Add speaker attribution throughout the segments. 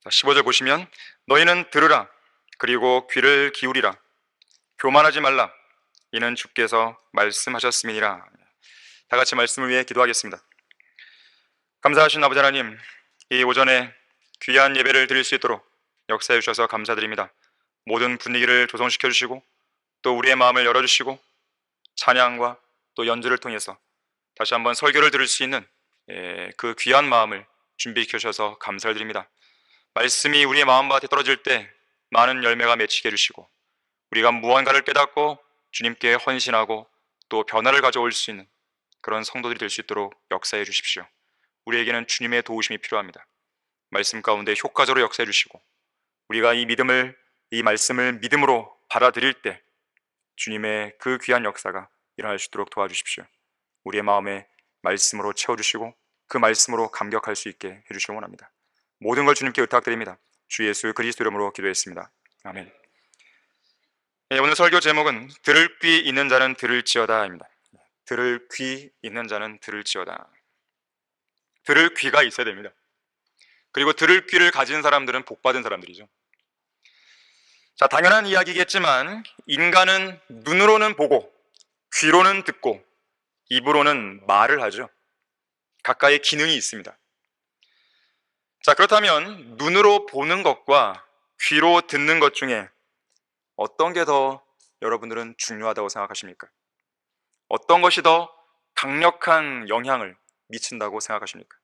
Speaker 1: 15절 보시면 너희는 들으라 그리고 귀를 기울이라 교만하지 말라 이는 주께서 말씀하셨음이니라. 다 같이 말씀을 위해 기도하겠습니다. 감사하신 아버지 하나님, 이 오전에 귀한 예배를 드릴 수 있도록 역사해 주셔서 감사드립니다. 모든 분위기를 조성시켜 주시고 또 우리의 마음을 열어주시고 찬양과 또 연주를 통해서 다시 한번 설교를 들을 수 있는 그 귀한 마음을 준비해 주셔서 감사를 드립니다. 말씀이 우리의 마음밭에 떨어질 때 많은 열매가 맺히게 해주시고 우리가 무언가를 깨닫고 주님께 헌신하고 또 변화를 가져올 수 있는 그런 성도들이 될 수 있도록 역사해 주십시오. 우리에게는 주님의 도우심이 필요합니다. 말씀 가운데 효과적으로 역사해 주시고 우리가 이 말씀을 믿음으로 받아들일 때 주님의 그 귀한 역사가 일어날 수 있도록 도와주십시오. 우리의 마음에 말씀으로 채워주시고 그 말씀으로 감격할 수 있게 해주시기 원합니다. 모든 걸 주님께 의탁드립니다. 주 예수 그리스도 이름으로 기도했습니다. 아멘. 오늘 설교 제목은 들을 귀 있는 자는 들을지어다입니다. 들을 귀 있는 자는 들을지어다. 들을 귀가 있어야 됩니다. 그리고 들을 귀를 가진 사람들은 복받은 사람들이죠. 자, 당연한 이야기겠지만 인간은 눈으로는 보고 귀로는 듣고 입으로는 말을 하죠. 각각의 기능이 있습니다. 자, 그렇다면 눈으로 보는 것과 귀로 듣는 것 중에 어떤 게 더 여러분들은 중요하다고 생각하십니까? 어떤 것이 더 강력한 영향을 미친다고 생각하십니까?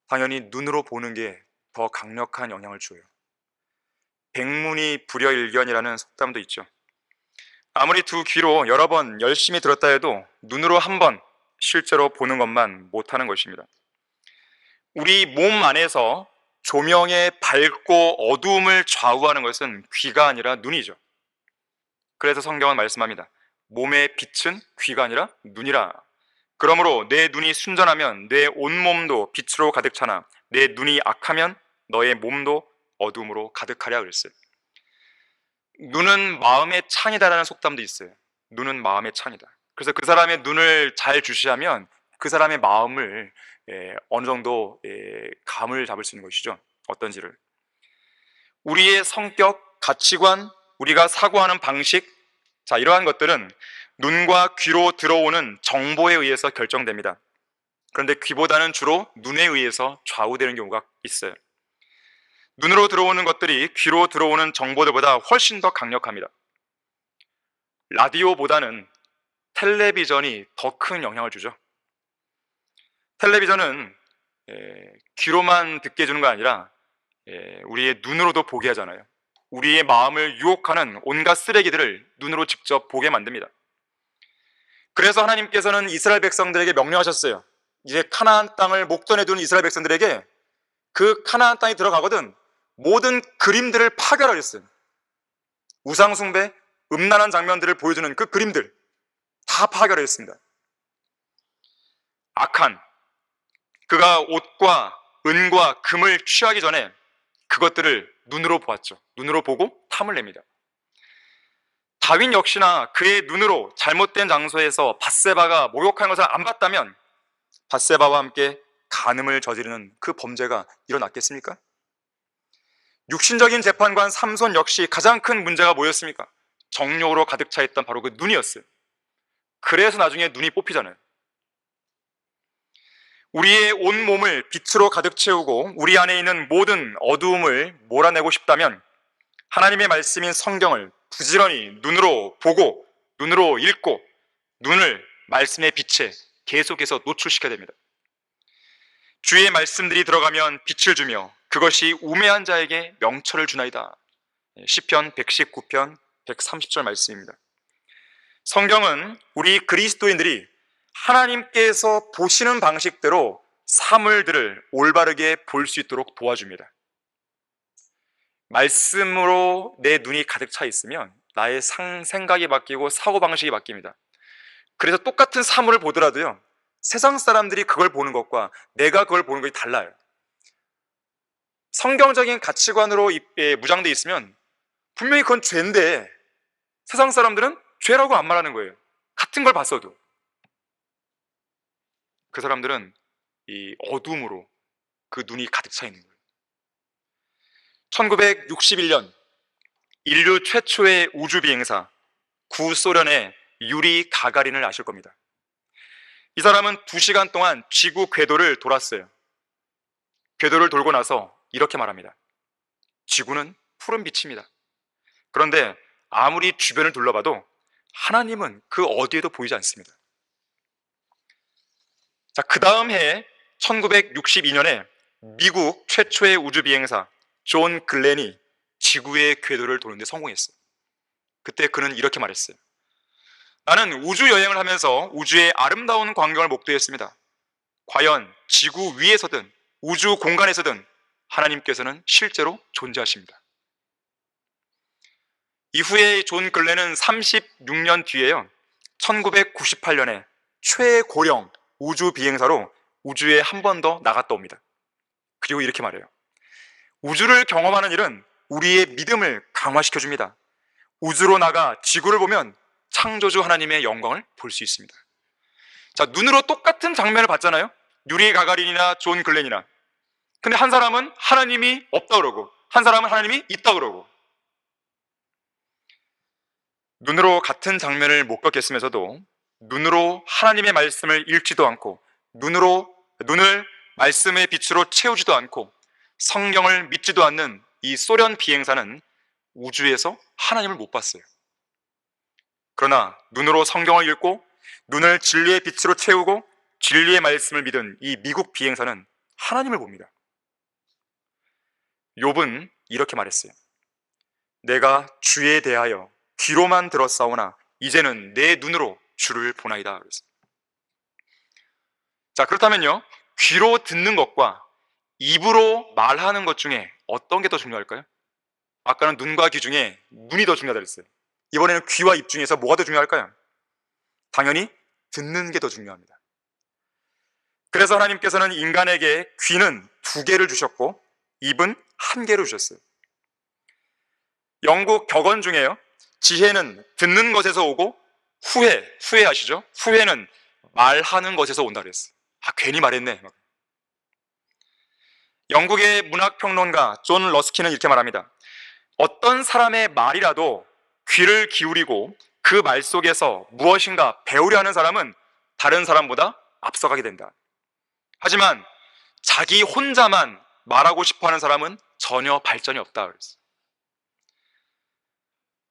Speaker 1: 당연히 눈으로 보는 게 더 강력한 영향을 줘요. 백문이 불여일견이라는 속담도 있죠. 아무리 두 귀로 여러 번 열심히 들었다 해도 눈으로 한 번 실제로 보는 것만 못하는 것입니다. 우리 몸 안에서 조명의 밝고 어두움을 좌우하는 것은 귀가 아니라 눈이죠. 그래서 성경은 말씀합니다. 몸의 빛은 귀가 아니라 눈이라. 그러므로 내 눈이 순전하면 내 온몸도 빛으로 가득 차나 내 눈이 악하면 너의 몸도 어두움으로 가득하랴 그랬어요. 눈은 마음의 창이다라는 속담도 있어요. 눈은 마음의 창이다. 그래서 그 사람의 눈을 잘 주시하면 그 사람의 마음을 어느 정도 감을 잡을 수 있는 것이죠. 어떤지를. 우리의 성격, 가치관, 우리가 사고하는 방식, 자, 이러한 것들은 눈과 귀로 들어오는 정보에 의해서 결정됩니다. 그런데 귀보다는 주로 눈에 의해서 좌우되는 경우가 있어요. 눈으로 들어오는 것들이 귀로 들어오는 정보들보다 훨씬 더 강력합니다. 라디오보다는 텔레비전이 더 큰 영향을 주죠. 텔레비전은 귀로만 듣게 해주는 거 아니라 우리의 눈으로도 보게 하잖아요. 우리의 마음을 유혹하는 온갖 쓰레기들을 눈으로 직접 보게 만듭니다. 그래서 하나님께서는 이스라엘 백성들에게 명령하셨어요. 이제 카나안 땅을 목전에 둔 이스라엘 백성들에게 그 카나안 땅에 들어가거든 모든 그림들을 파괴하라 했어요. 우상숭배, 음란한 장면들을 보여주는 그 그림들 다 파괴를 했습니다. 악한, 그가 옷과 은과 금을 취하기 전에 그것들을 눈으로 보았죠. 눈으로 보고 탐을 냅니다. 다윈 역시나 그의 눈으로 잘못된 장소에서 밧세바가 목욕한 것을 안 봤다면 밧세바와 함께 간음을 저지르는 그 범죄가 일어났겠습니까? 육신적인 재판관 삼손 역시 가장 큰 문제가 뭐였습니까? 정욕으로 가득 차 있던 바로 그 눈이었어요. 그래서 나중에 눈이 뽑히잖아요. 우리의 온몸을 빛으로 가득 채우고 우리 안에 있는 모든 어두움을 몰아내고 싶다면 하나님의 말씀인 성경을 부지런히 눈으로 보고 눈으로 읽고 눈을 말씀의 빛에 계속해서 노출시켜야 됩니다. 주의 말씀들이 들어가면 빛을 주며 그것이 우매한 자에게 명철을 주나이다. 시편 119편 130절 말씀입니다. 성경은 우리 그리스도인들이 하나님께서 보시는 방식대로 사물들을 올바르게 볼 수 있도록 도와줍니다. 말씀으로 내 눈이 가득 차 있으면 나의 생각이 바뀌고 사고방식이 바뀝니다. 그래서 똑같은 사물을 보더라도요, 세상 사람들이 그걸 보는 것과 내가 그걸 보는 것이 달라요. 성경적인 가치관으로 무장되어 있으면 분명히 그건 죄인데 세상 사람들은 죄라고 안 말하는 거예요. 같은 걸 봤어도. 그 사람들은 이 어둠으로 그 눈이 가득 차 있는 거예요. 1961년 인류 최초의 우주 비행사 구소련의 유리 가가린을 아실 겁니다. 이 사람은 2시간 동안 지구 궤도를 돌았어요. 궤도를 돌고 나서 이렇게 말합니다. 지구는 푸른 빛입니다. 그런데 아무리 주변을 둘러봐도 하나님은 그 어디에도 보이지 않습니다. 자, 그 다음 해에 1962년에 미국 최초의 우주 비행사 존 글렌이 지구의 궤도를 도는데 성공했어요. 그때 그는 이렇게 말했어요. 나는 우주 여행을 하면서 우주의 아름다운 광경을 목도했습니다. 과연 지구 위에서든 우주 공간에서든 하나님께서는 실제로 존재하십니다. 이후에 존 글렌은 36년 뒤에요, 1998년에 최고령 우주 비행사로 우주에 한 번 더 나갔다 옵니다. 그리고 이렇게 말해요. 우주를 경험하는 일은 우리의 믿음을 강화시켜줍니다. 우주로 나가 지구를 보면 창조주 하나님의 영광을 볼 수 있습니다. 자, 눈으로 똑같은 장면을 봤잖아요. 유리 가가린이나 존 글렌이나. 근데 한 사람은 하나님이 없다 그러고 한 사람은 하나님이 있다 그러고. 눈으로 같은 장면을 못 겪겠으면서도 눈으로 하나님의 말씀을 읽지도 않고 눈을 말씀의 빛으로 채우지도 않고 성경을 믿지도 않는 이 소련 비행사는 우주에서 하나님을 못 봤어요. 그러나 눈으로 성경을 읽고 눈을 진리의 빛으로 채우고 진리의 말씀을 믿은 이 미국 비행사는 하나님을 봅니다. 욥은 이렇게 말했어요. 내가 주에 대하여 귀로만 들었사오나 이제는 내 눈으로 주를 보나이다. 자, 그렇다면요, 귀로 듣는 것과 입으로 말하는 것 중에 어떤 게 더 중요할까요? 아까는 눈과 귀 중에 눈이 더 중요하다 그랬어요. 이번에는 귀와 입 중에서 뭐가 더 중요할까요? 당연히 듣는 게 더 중요합니다. 그래서 하나님께서는 인간에게 귀는 2개를 주셨고 입은 1개를 주셨어요. 영국 격언 중에요, 지혜는 듣는 것에서 오고 후회하시죠? 후회는 말하는 것에서 온다 그랬어요. 아, 괜히 말했네. 영국의 문학평론가 존 러스키는 이렇게 말합니다. 어떤 사람의 말이라도 귀를 기울이고 그 말 속에서 무엇인가 배우려 하는 사람은 다른 사람보다 앞서가게 된다. 하지만 자기 혼자만 말하고 싶어하는 사람은 전혀 발전이 없다 그랬어요.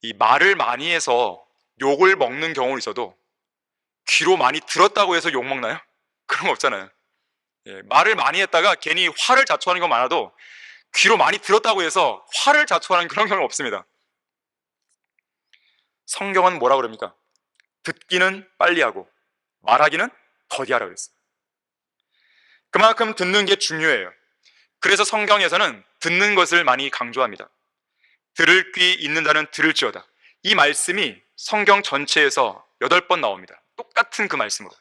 Speaker 1: 이 말을 많이 해서 욕을 먹는 경우는 있어도 귀로 많이 들었다고 해서 욕 먹나요? 그런 거 없잖아요. 예, 말을 많이 했다가 괜히 화를 자초하는 건 많아도 귀로 많이 들었다고 해서 화를 자초하는 그런 경우는 없습니다. 성경은 뭐라 그럽니까? 듣기는 빨리 하고 말하기는 더디하라 그랬어요. 그만큼 듣는 게 중요해요. 그래서 성경에서는 듣는 것을 많이 강조합니다. 들을 귀 있는 자는 들을지어다. 이 말씀이 성경 전체에서 8번 나옵니다. 똑같은 그 말씀으로.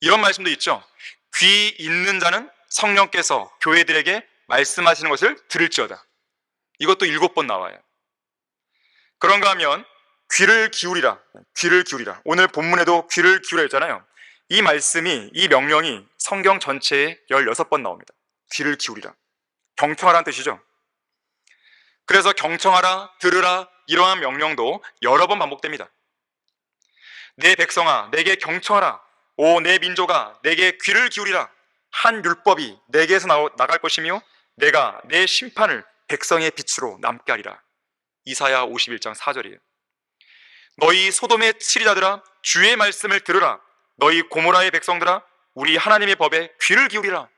Speaker 1: 이런 말씀도 있죠. 귀 있는 자는 성령께서 교회들에게 말씀하시는 것을 들을지어다. 이것도 7번 나와요. 그런가 하면 귀를 기울이라. 오늘 본문에도 귀를 기울여 했잖아요. 이 말씀이, 이 명령이 성경 전체에 16번 나옵니다. 귀를 기울이라. 경청하라는 뜻이죠. 그래서 경청하라, 들으라, 이러한 명령도 여러 번 반복됩니다. 내 백성아, 내게 경청하라. 오, 내 민족아, 내게 귀를 기울이라. 한 율법이 내게서 나갈 것이며 내가 내 심판을 백성의 빛으로 남게 하리라. 이사야 51장 4절이에요. 너희 소돔의 치리자들아, 주의 말씀을 들으라. 너희 고모라의 백성들아, 우리 하나님의 법에 귀를 기울이라.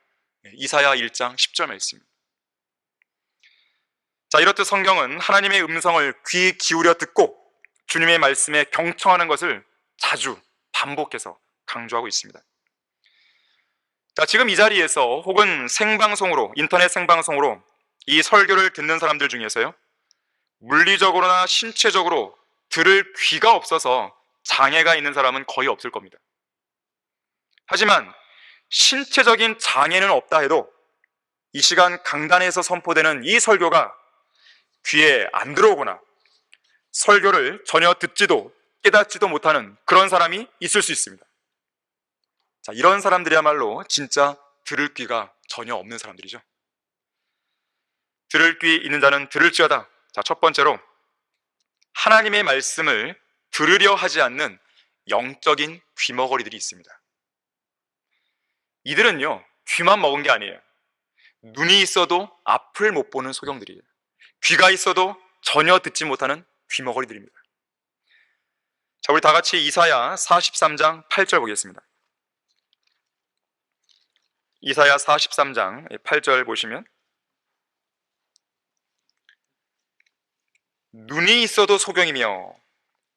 Speaker 1: 이사야 1장 10절 말씀입니다. 자, 이렇듯 성경은 하나님의 음성을 귀 기울여 듣고 주님의 말씀에 경청하는 것을 자주 반복해서 강조하고 있습니다. 자, 지금 이 자리에서 혹은 생방송으로, 인터넷 생방송으로 이 설교를 듣는 사람들 중에서요, 물리적으로나 신체적으로 들을 귀가 없어서 장애가 있는 사람은 거의 없을 겁니다. 하지만 신체적인 장애는 없다 해도 이 시간 강단에서 선포되는 이 설교가 귀에 안 들어오거나 설교를 전혀 듣지도 깨닫지도 못하는 그런 사람이 있을 수 있습니다. 자, 이런 사람들이야말로 진짜 들을 귀가 전혀 없는 사람들이죠. 들을 귀 있는 자는 들을지어다. 자, 첫 번째로 하나님의 말씀을 들으려 하지 않는 영적인 귀머거리들이 있습니다. 이들은요, 귀만 먹은 게 아니에요. 눈이 있어도 앞을 못 보는 소경들이에요. 귀가 있어도 전혀 듣지 못하는 귀머거리들입니다. 자, 우리 다 같이 이사야 43장 8절 보겠습니다. 이사야 43장 8절 보시면, 눈이 있어도 소경이며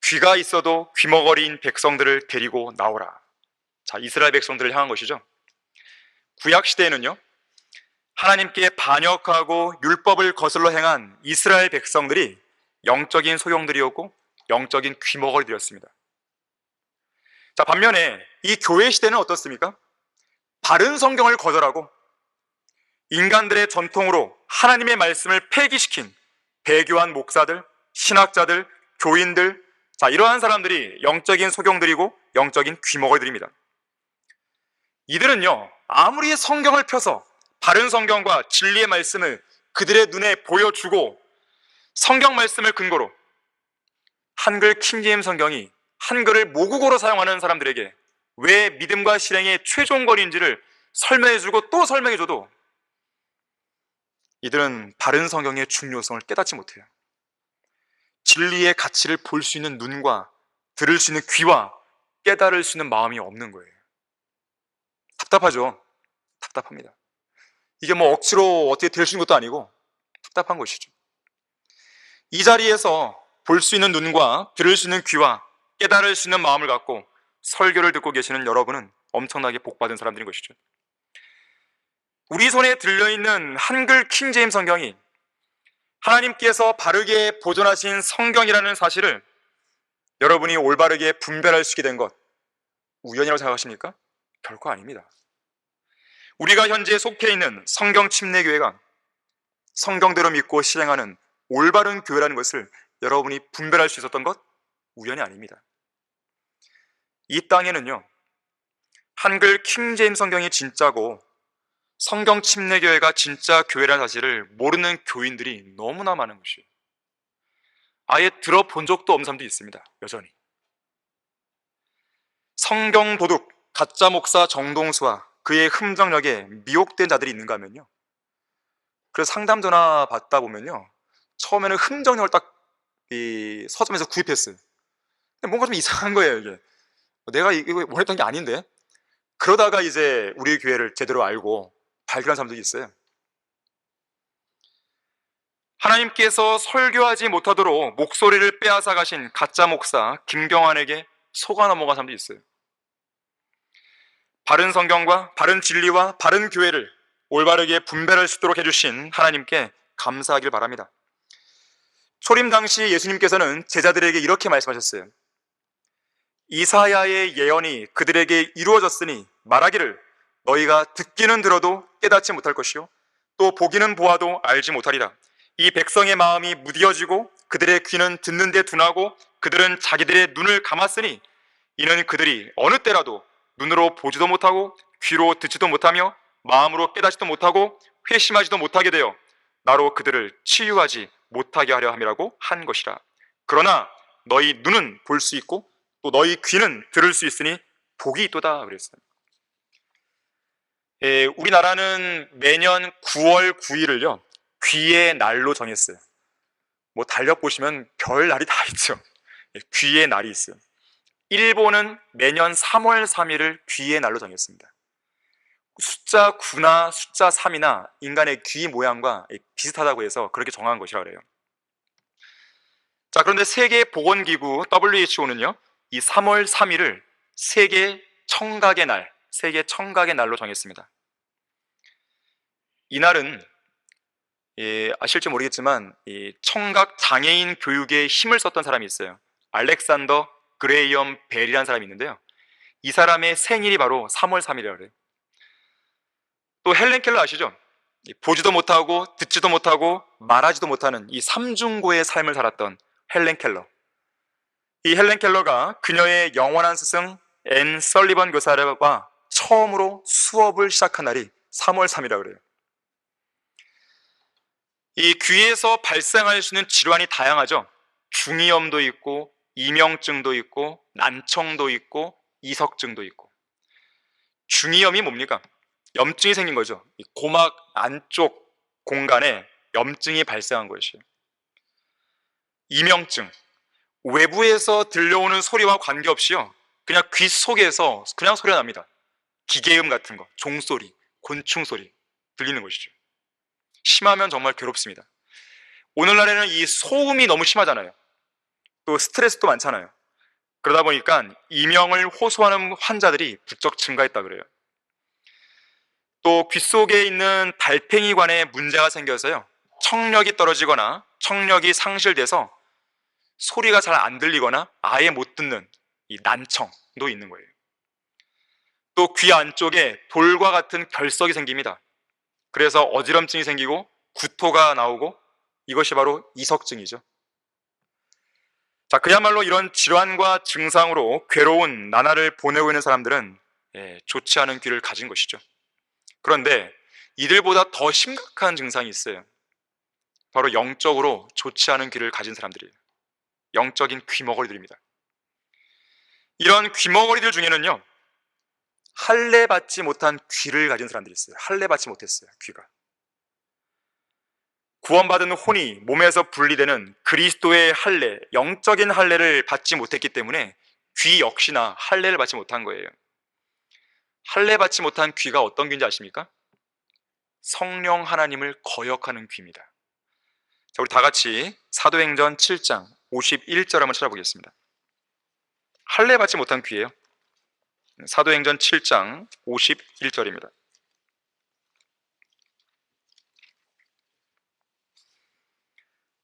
Speaker 1: 귀가 있어도 귀머거리인 백성들을 데리고 나오라. 자, 이스라엘 백성들을 향한 것이죠. 구약 시대에는요, 하나님께 반역하고 율법을 거슬러 행한 이스라엘 백성들이 영적인 소경들이었고 영적인 귀머거리들이었습니다. 자, 반면에 이 교회 시대는 어떻습니까? 바른 성경을 거절하고 인간들의 전통으로 하나님의 말씀을 폐기시킨 배교한 목사들, 신학자들, 교인들, 자, 이러한 사람들이 영적인 소경들이고 영적인 귀머거리들입니다. 이들은요, 아무리 성경을 펴서 바른 성경과 진리의 말씀을 그들의 눈에 보여주고 성경 말씀을 근거로 한글 킹제임스 성경이 한글을 모국어로 사용하는 사람들에게 왜 믿음과 실행의 최종권인지를 설명해주고 또 설명해줘도 이들은 바른 성경의 중요성을 깨닫지 못해요. 진리의 가치를 볼 수 있는 눈과 들을 수 있는 귀와 깨달을 수 있는 마음이 없는 거예요. 답답하죠? 답답합니다. 이게 뭐 억지로 어떻게 될 수 있는 것도 아니고 답답한 것이죠. 이 자리에서 볼 수 있는 눈과 들을 수 있는 귀와 깨달을 수 있는 마음을 갖고 설교를 듣고 계시는 여러분은 엄청나게 복받은 사람들인 것이죠. 우리 손에 들려있는 한글 킹제임스 성경이 하나님께서 바르게 보존하신 성경이라는 사실을 여러분이 올바르게 분별할 수 있게 된 것, 우연이라고 생각하십니까? 결코 아닙니다. 우리가 현재 속해 있는 성경 침례교회가 성경대로 믿고 실행하는 올바른 교회라는 것을 여러분이 분별할 수 있었던 것, 우연이 아닙니다. 이 땅에는요, 한글 킹제임스 성경이 진짜고 성경 침례교회가 진짜 교회라는 사실을 모르는 교인들이 너무나 많은 것이에요. 아예 들어본 적도 없는 사람도 있습니다. 여전히. 성경 도둑, 가짜 목사 정동수와 그의 흠정력에 미혹된 자들이 있는가 하면요, 그래서 상담 전화 받다 보면요, 처음에는 흠정력을 딱 서점에서 구입했어요. 근데 뭔가 좀 이상한 거예요. 이게 내가 이거 원했던 게 아닌데. 그러다가 이제 우리 교회를 제대로 알고 발견한 사람들이 있어요. 하나님께서 설교하지 못하도록 목소리를 빼앗아 가신 가짜 목사 김경환에게 속아 넘어간 사람들이 있어요. 바른 성경과 바른 진리와 바른 교회를 올바르게 분별할 수 있도록 해주신 하나님께 감사하길 바랍니다. 초림 당시 예수님께서는 제자들에게 이렇게 말씀하셨어요. 이사야의 예언이 그들에게 이루어졌으니 말하기를 너희가 듣기는 들어도 깨닫지 못할 것이요 또 보기는 보아도 알지 못하리라. 이 백성의 마음이 무디어지고 그들의 귀는 듣는 데 둔하고 그들은 자기들의 눈을 감았으니 이는 그들이 어느 때라도 눈으로 보지도 못하고 귀로 듣지도 못하며 마음으로 깨닫지도 못하고 회심하지도 못하게 되어 나로 그들을 치유하지 못하게 하려 함이라고 한 것이라. 그러나 너희 눈은 볼 수 있고 또 너희 귀는 들을 수 있으니 복이 있도다 그랬어요. 우리나라는 매년 9월 9일을요 귀의 날로 정했어요. 뭐 달력 보시면 별 날이 다 있죠. 귀의 날이 있어요. 일본은 매년 3월 3일을 귀의 날로 정했습니다. 숫자 9나 숫자 3이나 인간의 귀 모양과 비슷하다고 해서 그렇게 정한 것이라 그래요. 자, 그런데 세계보건기구 WHO는요 이 3월 3일을 세계 청각의 날, 세계 청각의 날로 정했습니다. 이날은 아실지 모르겠지만 청각 장애인 교육에 힘을 썼던 사람이 있어요. 알렉산더 그레이엄 벨이라는 사람이 있는데요, 이 사람의 생일이 바로 3월 3일이라고 그래요. 또 헬렌 켈러 아시죠? 보지도 못하고 듣지도 못하고 말하지도 못하는 이 삼중고의 삶을 살았던 헬렌 켈러. 이 헬렌 켈러가 그녀의 영원한 스승 앤 설리번 교사와 처음으로 수업을 시작한 날이 3월 3일이라고 그래요. 이 귀에서 발생할 수 있는 질환이 다양하죠. 중이염도 있고, 이명증도 있고, 난청도 있고, 이석증도 있고. 중이염이 뭡니까? 염증이 생긴 거죠. 이 고막 안쪽 공간에 염증이 발생한 것이에요. 이명증, 외부에서 들려오는 소리와 관계없이요, 그냥 귀 속에서 그냥 소리가 납니다. 기계음 같은 거, 종소리, 곤충 소리 들리는 것이죠. 심하면 정말 괴롭습니다. 오늘날에는 이 소음이 너무 심하잖아요. 또 스트레스도 많잖아요. 그러다 보니까 이명을 호소하는 환자들이 부쩍 증가했다 그래요. 또 귀 속에 있는 달팽이관에 문제가 생겨서요, 청력이 떨어지거나 청력이 상실돼서 소리가 잘 안 들리거나 아예 못 듣는 이 난청도 있는 거예요. 또 귀 안쪽에 돌과 같은 결석이 생깁니다. 그래서 어지럼증이 생기고 구토가 나오고, 이것이 바로 이석증이죠. 자, 그야말로 이런 질환과 증상으로 괴로운 나날을 보내고 있는 사람들은 좋지 않은 귀를 가진 것이죠. 그런데 이들보다 더 심각한 증상이 있어요. 바로 영적으로 좋지 않은 귀를 가진 사람들이에요. 영적인 귀머거리들입니다. 이런 귀머거리들 중에는요, 할례받지 못한 귀를 가진 사람들이 있어요. 할례받지 못했어요, 귀가. 구원받은 혼이 몸에서 분리되는 그리스도의 할례, 영적인 할례를 받지 못했기 때문에 귀 역시나 할례를 받지 못한 거예요. 할례 받지 못한 귀가 어떤 귀인지 아십니까? 성령 하나님을 거역하는 귀입니다. 자, 우리 다 같이 사도행전 7장 51절 한번 찾아보겠습니다. 할례 받지 못한 귀예요. 사도행전 7장 51절입니다.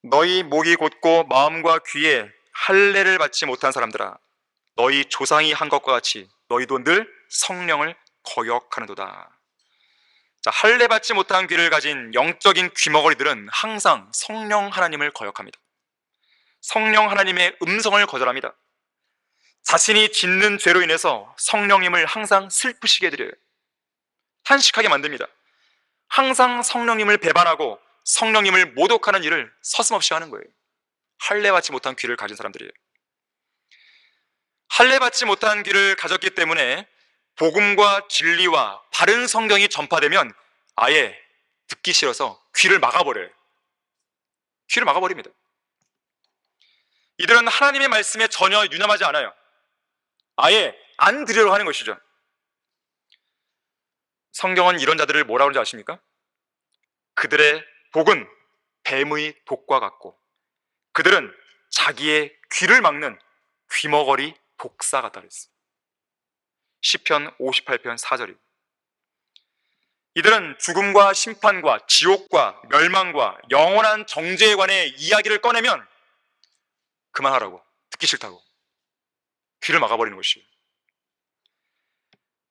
Speaker 1: 너희 목이 곧고 마음과 귀에 할례를 받지 못한 사람들아, 너희 조상이 한 것과 같이 너희도 늘 성령을 거역하는도다. 자, 할례 받지 못한 귀를 가진 영적인 귀머거리들은 항상 성령 하나님을 거역합니다. 성령 하나님의 음성을 거절합니다. 자신이 짓는 죄로 인해서 성령님을 항상 슬프시게 해드려요. 탄식하게 만듭니다. 항상 성령님을 배반하고 성령님을 모독하는 일을 서슴없이 하는 거예요. 할례 받지 못한 귀를 가진 사람들이에요. 할례 받지 못한 귀를 가졌기 때문에 복음과 진리와 바른 성경이 전파되면 아예 듣기 싫어서 귀를 막아버려요. 귀를 막아버립니다. 이들은 하나님의 말씀에 전혀 유념하지 않아요. 아예 안 들으려고 하는 것이죠. 성경은 이런 자들을 뭐라고 하는지 아십니까? 그들의 복은 뱀의 독과 같고 그들은 자기의 귀를 막는 귀머거리 독사 같다 그랬어요. 시편 58편 4절입니다. 이들은 죽음과 심판과 지옥과 멸망과 영원한 정죄에 관해 이야기를 꺼내면 그만하라고, 듣기 싫다고 귀를 막아버리는 것이에요.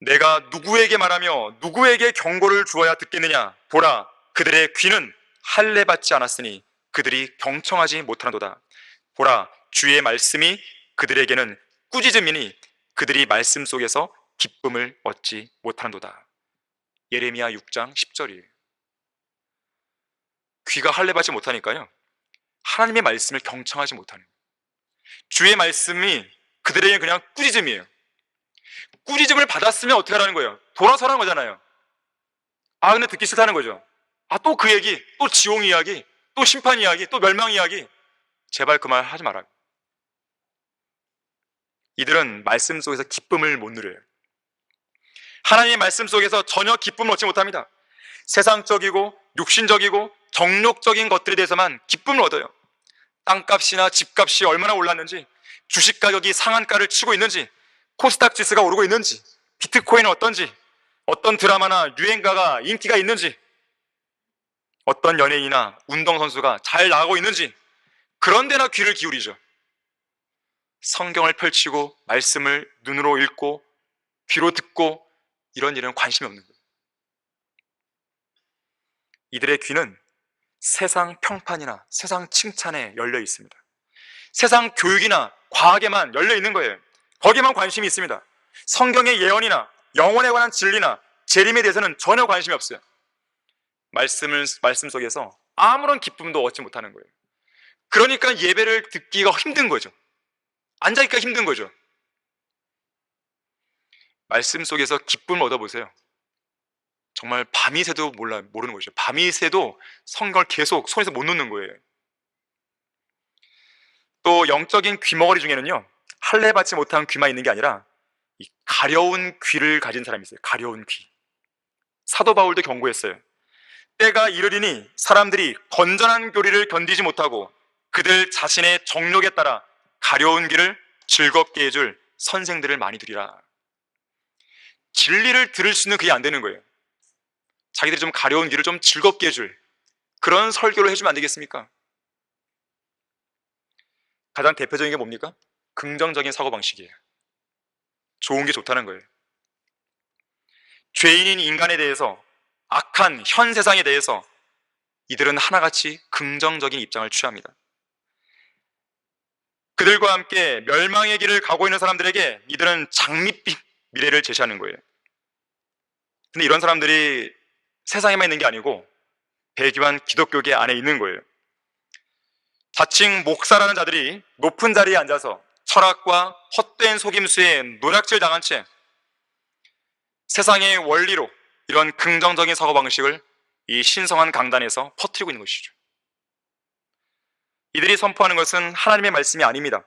Speaker 1: 내가 누구에게 말하며 누구에게 경고를 주어야 듣겠느냐? 보라, 그들의 귀는 할례 받지 않았으니 그들이 경청하지 못하는도다. 보라, 주의 말씀이 그들에게는 꾸짖음이니 그들이 말씀 속에서 기쁨을 얻지 못하는도다. 예레미야 6장 10절이에요. 귀가 할례 받지 못하니까요, 하나님의 말씀을 경청하지 못하는, 주의 말씀이 그들에게 그냥 꾸짖음이에요. 꾸짖음을 받았으면 어떻게 하라는 거예요? 돌아서라는 거잖아요. 아, 근데 듣기 싫다는 거죠. 아, 또 그 얘기, 또 지옥 이야기, 또 심판 이야기, 또 멸망 이야기. 제발 그 말 하지 말아요. 이들은 말씀 속에서 기쁨을 못 누려요. 하나님의 말씀 속에서 전혀 기쁨을 얻지 못합니다. 세상적이고 육신적이고 정욕적인 것들에 대해서만 기쁨을 얻어요. 땅값이나 집값이 얼마나 올랐는지, 주식 가격이 상한가를 치고 있는지, 코스닥 지수가 오르고 있는지, 비트코인은 어떤지, 어떤 드라마나 유행가가 인기가 있는지, 어떤 연예인이나 운동선수가 잘 나가고 있는지, 그런 데나 귀를 기울이죠. 성경을 펼치고 말씀을 눈으로 읽고 귀로 듣고 이런 일은 관심이 없는 거예요. 이들의 귀는 세상 평판이나 세상 칭찬에 열려 있습니다. 세상 교육이나 과학에만 열려 있는 거예요. 거기에만 관심이 있습니다. 성경의 예언이나 영혼에 관한 진리나 재림에 대해서는 전혀 관심이 없어요. 말씀 속에서 아무런 기쁨도 얻지 못하는 거예요. 그러니까 예배를 듣기가 힘든 거죠. 앉아있기가 힘든 거죠. 말씀 속에서 기쁨을 얻어보세요. 정말 밤이 새도 모르는 거죠. 밤이 새도 성경을 계속 손에서 못 놓는 거예요. 또 영적인 귀머거리 중에는요, 할례 받지 못한 귀만 있는 게 아니라 이 가려운 귀를 가진 사람이 있어요. 가려운 귀. 사도 바울도 경고했어요. 때가 이르리니 사람들이 건전한 교리를 견디지 못하고 그들 자신의 정욕에 따라 가려운 귀를 즐겁게 해줄 선생들을 많이 두리라. 진리를 들을 수 있는 그게 안 되는 거예요. 자기들이 좀 가려운 귀를 좀 즐겁게 해줄 그런 설교를 해주면 안 되겠습니까? 가장 대표적인 게 뭡니까? 긍정적인 사고방식이에요. 좋은 게 좋다는 거예요. 죄인인 인간에 대해서, 악한 현 세상에 대해서 이들은 하나같이 긍정적인 입장을 취합니다. 그들과 함께 멸망의 길을 가고 있는 사람들에게 이들은 장밋빛 미래를 제시하는 거예요. 근데 이런 사람들이 세상에만 있는 게 아니고 배교한 기독교계 안에 있는 거예요. 자칭 목사라는 자들이 높은 자리에 앉아서 철학과 헛된 속임수에 노략질 당한 채 세상의 원리로 이런 긍정적인 사고방식을 이 신성한 강단에서 퍼뜨리고 있는 것이죠. 이들이 선포하는 것은 하나님의 말씀이 아닙니다.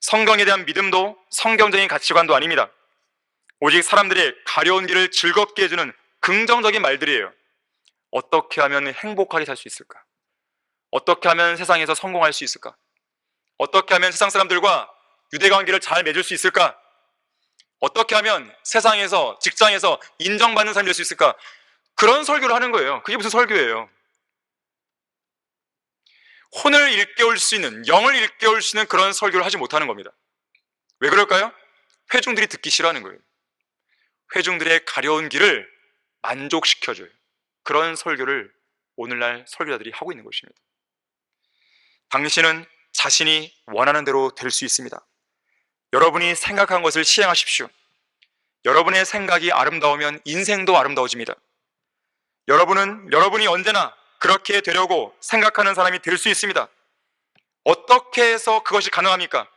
Speaker 1: 성경에 대한 믿음도 성경적인 가치관도 아닙니다. 오직 사람들의 가려운 길을 즐겁게 해주는 긍정적인 말들이에요. 어떻게 하면 행복하게 살 수 있을까? 어떻게 하면 세상에서 성공할 수 있을까? 어떻게 하면 세상 사람들과 유대관계를 잘 맺을 수 있을까? 어떻게 하면 세상에서, 직장에서 인정받는 사람이 될 수 있을까? 그런 설교를 하는 거예요. 그게 무슨 설교예요? 혼을 일깨울 수 있는, 영을 일깨울 수 있는 그런 설교를 하지 못하는 겁니다. 왜 그럴까요? 회중들이 듣기 싫어하는 거예요. 회중들의 가려운 길을 만족시켜줘요. 그런 설교를 오늘날 설교자들이 하고 있는 것입니다. 당신은 자신이 원하는 대로 될 수 있습니다. 여러분이 생각한 것을 시행하십시오. 여러분의 생각이 아름다우면 인생도 아름다워집니다. 여러분이 언제나 그렇게 되려고 생각하는 사람이 될 수 있습니다. 어떻게 해서 그것이 가능합니까?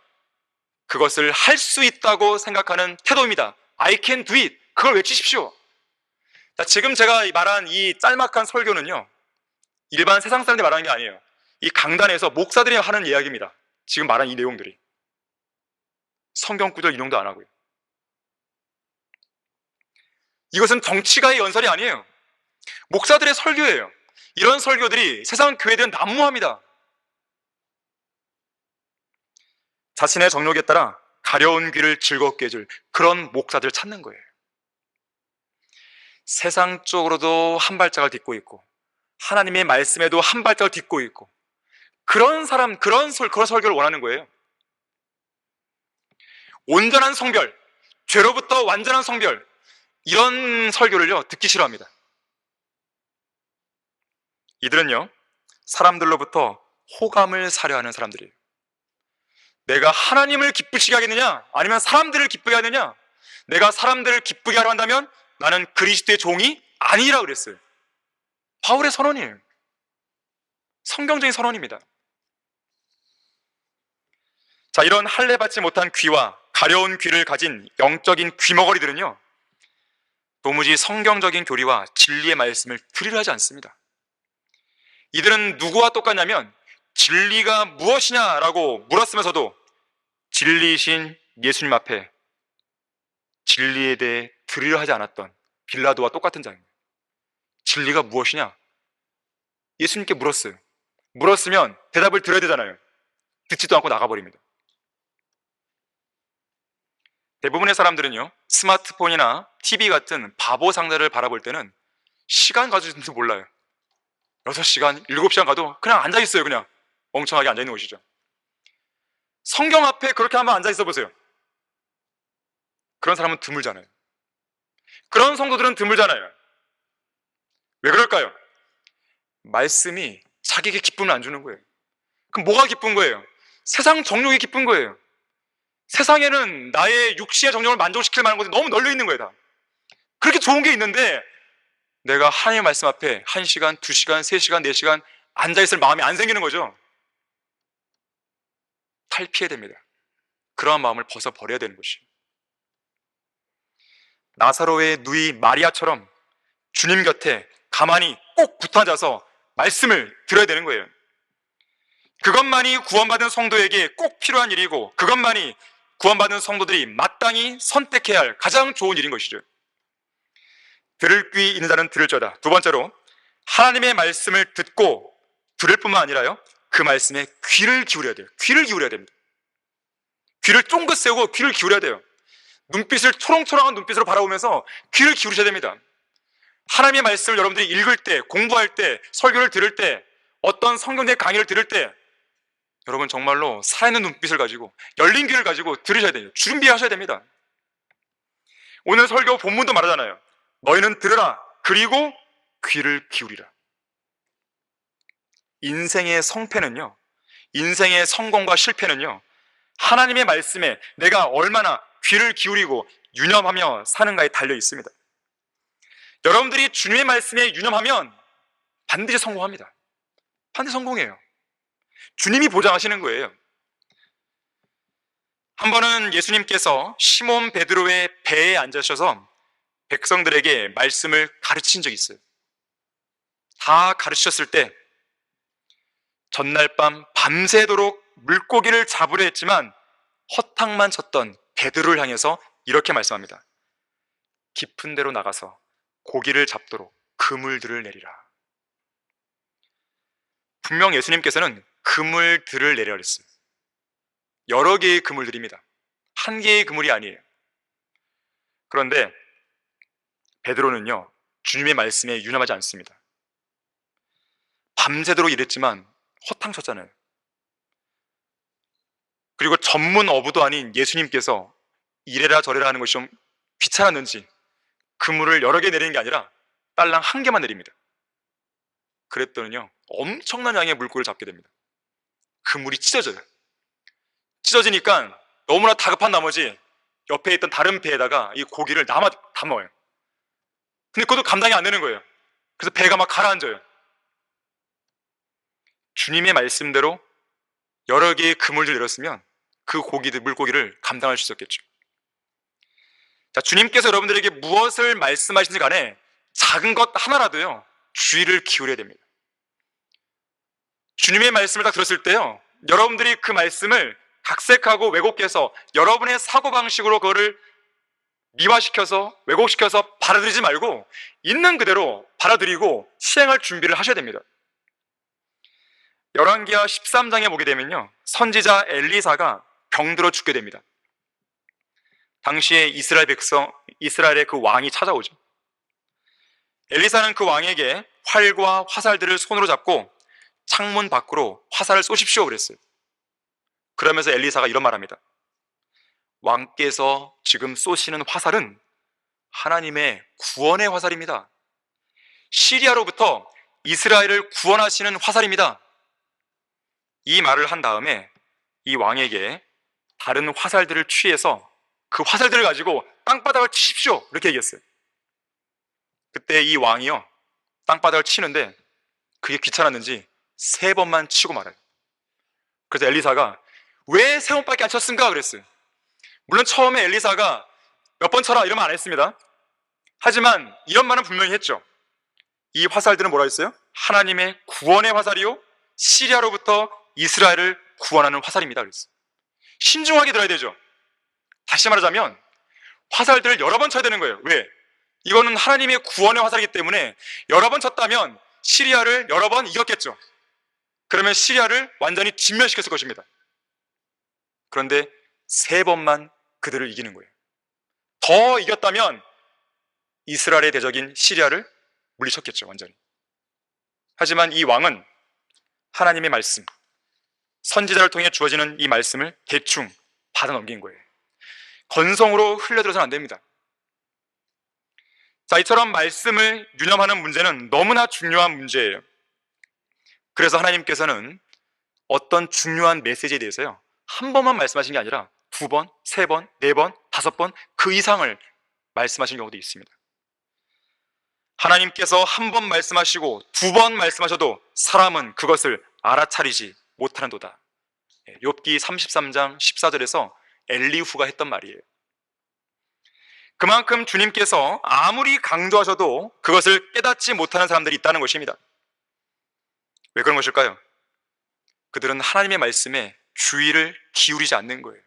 Speaker 1: 그것을 할 수 있다고 생각하는 태도입니다. I can do it. 그걸 외치십시오. 자, 지금 제가 말한 이 짤막한 설교는요, 일반 세상 사람들이 말하는 게 아니에요. 이 강단에서 목사들이 하는 이야기입니다. 지금 말한 이 내용들이. 성경 구절 인용도 안 하고요. 이것은 정치가의 연설이 아니에요. 목사들의 설교예요. 이런 설교들이 세상 교회들은 난무합니다. 자신의 정욕에 따라 가려운 귀를 즐겁게 해줄 그런 목사들을 찾는 거예요. 세상 쪽으로도 한 발짝을 딛고 있고 하나님의 말씀에도 한 발짝을 딛고 있고 그런 사람, 그런 설교를 원하는 거예요. 온전한 성별, 죄로부터 완전한 성별, 이런 설교를요 듣기 싫어합니다. 이들은요 사람들로부터 호감을 사려 하는 사람들이에요. 내가 하나님을 기쁘시게 하겠느냐 아니면 사람들을 기쁘게 하느냐, 내가 사람들을 기쁘게 하려 한다면 나는 그리스도의 종이 아니라 그랬어요. 바울의 선언이에요. 성경적인 선언입니다. 자, 이런 할례 받지 못한 귀와 가려운 귀를 가진 영적인 귀머거리들은요 도무지 성경적인 교리와 진리의 말씀을 들으려 하지 않습니다. 이들은 누구와 똑같냐면 진리가 무엇이냐라고 물었으면서도 진리이신 예수님 앞에 진리에 대해 들으려 하지 않았던 빌라도와 똑같은 자입니다. 진리가 무엇이냐? 예수님께 물었어요. 물었으면 대답을 들어야 되잖아요. 듣지도 않고 나가버립니다. 대부분의 사람들은요 스마트폰이나 TV 같은 바보 상자를 바라볼 때는 시간 가지는지도 몰라요. 6시간, 7시간 가도 그냥 앉아있어요. 그냥 멍청하게 앉아있는 것이죠. 성경 앞에 그렇게 한번 앉아있어 보세요. 그런 사람은 드물잖아요. 그런 성도들은 드물잖아요. 왜 그럴까요? 말씀이 자기에게 기쁨을 안 주는 거예요. 그럼 뭐가 기쁜 거예요? 세상 정욕이 기쁜 거예요. 세상에는 나의 육신의 정욕을 만족시킬 만한 것이 너무 널려 있는 거예요. 다. 그렇게 좋은 게 있는데 내가 하나님의 말씀 앞에 1시간, 2시간, 3시간, 4시간 앉아있을 마음이 안 생기는 거죠. 탈피해야 됩니다. 그러한 마음을 벗어버려야 되는 것이에요. 나사로의 누이 마리아처럼 주님 곁에 가만히 꼭 붙어 앉아서 말씀을 들어야 되는 거예요. 그것만이 구원받은 성도에게 꼭 필요한 일이고, 그것만이 구원받은 성도들이 마땅히 선택해야 할 가장 좋은 일인 것이죠. 들을 귀 있는 자는 들을지어다. 두 번째로, 하나님의 말씀을 듣고 들을 뿐만 아니라요, 그 말씀에 귀를 기울여야 돼요. 귀를 기울여야 됩니다. 귀를 쫑긋 세우고 귀를 기울여야 돼요. 눈빛을 초롱초롱한 눈빛으로 바라보면서 귀를 기울이셔야 됩니다. 하나님의 말씀을 여러분들이 읽을 때, 공부할 때, 설교를 들을 때, 어떤 성경의 강의를 들을 때 여러분 정말로 살아있는 눈빛을 가지고 열린 귀를 가지고 들으셔야 돼요. 준비하셔야 됩니다. 오늘 설교 본문도 말하잖아요. 너희는 들으라, 그리고 귀를 기울이라. 인생의 성패는요, 인생의 성공과 실패는요, 하나님의 말씀에 내가 얼마나 귀를 기울이고 유념하며 사는가에 달려 있습니다. 여러분들이 주님의 말씀에 유념하면 반드시 성공합니다. 반드시 성공해요. 주님이 보장하시는 거예요. 한 번은 예수님께서 시몬 베드로의 배에 앉으셔서 백성들에게 말씀을 가르친 적이 있어요. 다 가르치셨을 때 전날 밤 밤새도록 물고기를 잡으려 했지만 허탕만 쳤던 베드로를 향해서 이렇게 말씀합니다. 깊은 데로 나가서 고기를 잡도록 그물들을 내리라. 분명 예수님께서는 그물들을 내려 그랬어요. 여러 개의 그물들입니다. 한 개의 그물이 아니에요. 그런데 베드로는요, 주님의 말씀에 유념하지 않습니다. 밤새도록 일했지만 허탕쳤잖아요. 그리고 전문 어부도 아닌 예수님께서 이래라 저래라 하는 것이 좀 귀찮았는지 그물을 여러 개 내리는 게 아니라 딸랑 한 개만 내립니다. 그랬더니요, 엄청난 양의 물고기를 잡게 됩니다. 그물이 찢어져요. 찢어지니까 너무나 다급한 나머지 옆에 있던 다른 배에다가 이 고기를 담아요. 근데 그것도 감당이 안 되는 거예요. 그래서 배가 막 가라앉아요. 주님의 말씀대로 여러 개의 그물을 내렸으면 그 물고기를 감당할 수 있었겠죠. 자, 주님께서 여러분들에게 무엇을 말씀하시는지 간에 작은 것 하나라도요, 주의를 기울여야 됩니다. 주님의 말씀을 딱 들었을 때요, 여러분들이 그 말씀을 각색하고 왜곡해서 여러분의 사고방식으로 그거를 미화시켜서 왜곡시켜서 받아들이지 말고 있는 그대로 받아들이고 시행할 준비를 하셔야 됩니다. 열왕기하 13장에 보게 되면요, 선지자 엘리사가 병들어 죽게 됩니다. 당시에 이스라엘의 그 왕이 찾아오죠. 엘리사는 그 왕에게 활과 화살들을 손으로 잡고 창문 밖으로 화살을 쏘십시오 그랬어요. 그러면서 엘리사가 이런 말합니다. 왕께서 지금 쏘시는 화살은 하나님의 구원의 화살입니다. 시리아로부터 이스라엘을 구원하시는 화살입니다. 이 말을 한 다음에 이 왕에게 다른 화살들을 취해서 그 화살들을 가지고 땅바닥을 치십시오 이렇게 얘기했어요. 그때 이 왕이요, 땅바닥을 치는데 그게 귀찮았는지 3번만 치고 말아요. 그래서 엘리사가 왜 3번밖에 안 쳤습니까? 그랬어요. 물론 처음에 엘리사가 몇 번 쳐라 이러면 안 했습니다. 하지만 이런 말은 분명히 했죠. 이 화살들은 뭐라 했어요? 하나님의 구원의 화살이요, 시리아로부터 이스라엘을 구원하는 화살입니다 그랬어요. 신중하게 들어야 되죠. 다시 말하자면 화살들을 여러 번 쳐야 되는 거예요. 왜? 이거는 하나님의 구원의 화살이기 때문에 여러 번 쳤다면 시리아를 여러 번 이겼겠죠. 그러면 시리아를 완전히 진멸시켰을 것입니다. 그런데 3번만 그들을 이기는 거예요. 더 이겼다면 이스라엘의 대적인 시리아를 물리쳤겠죠, 완전히. 하지만 이 왕은 하나님의 말씀, 선지자를 통해 주어지는 이 말씀을 대충 받아 넘긴 거예요. 건성으로 흘려들어서는 안 됩니다. 자, 이처럼 말씀을 유념하는 문제는 너무나 중요한 문제예요. 그래서 하나님께서는 어떤 중요한 메시지에 대해서요, 한 번만 말씀하신 게 아니라 2번, 3번, 4번, 5번 그 이상을 말씀하신 경우도 있습니다. 하나님께서 한 번 말씀하시고 두 번 말씀하셔도 사람은 그것을 알아차리지 못하는도다. 욥기 33장 14절에서 엘리후가 했던 말이에요. 그만큼 주님께서 아무리 강조하셔도 그것을 깨닫지 못하는 사람들이 있다는 것입니다. 왜 그런 것일까요? 그들은 하나님의 말씀에 주의를 기울이지 않는 거예요.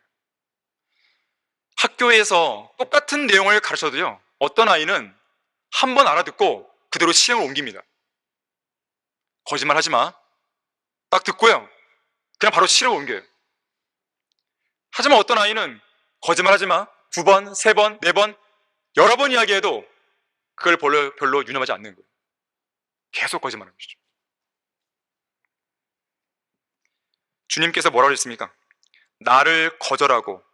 Speaker 1: 학교에서 똑같은 내용을 가르쳐도요, 어떤 아이는 한 번 알아듣고 그대로 실행을 옮깁니다. 거짓말 하지 마. 딱 듣고요, 그냥 바로 실행을 옮겨요. 하지만 어떤 아이는 거짓말 하지 마. 두 번, 세 번, 네 번, 여러 번 이야기해도 그걸 별로 유념하지 않는 거예요. 계속 거짓말하는 것이죠. 주님께서 뭐라고 했습니까? 나를 거절하고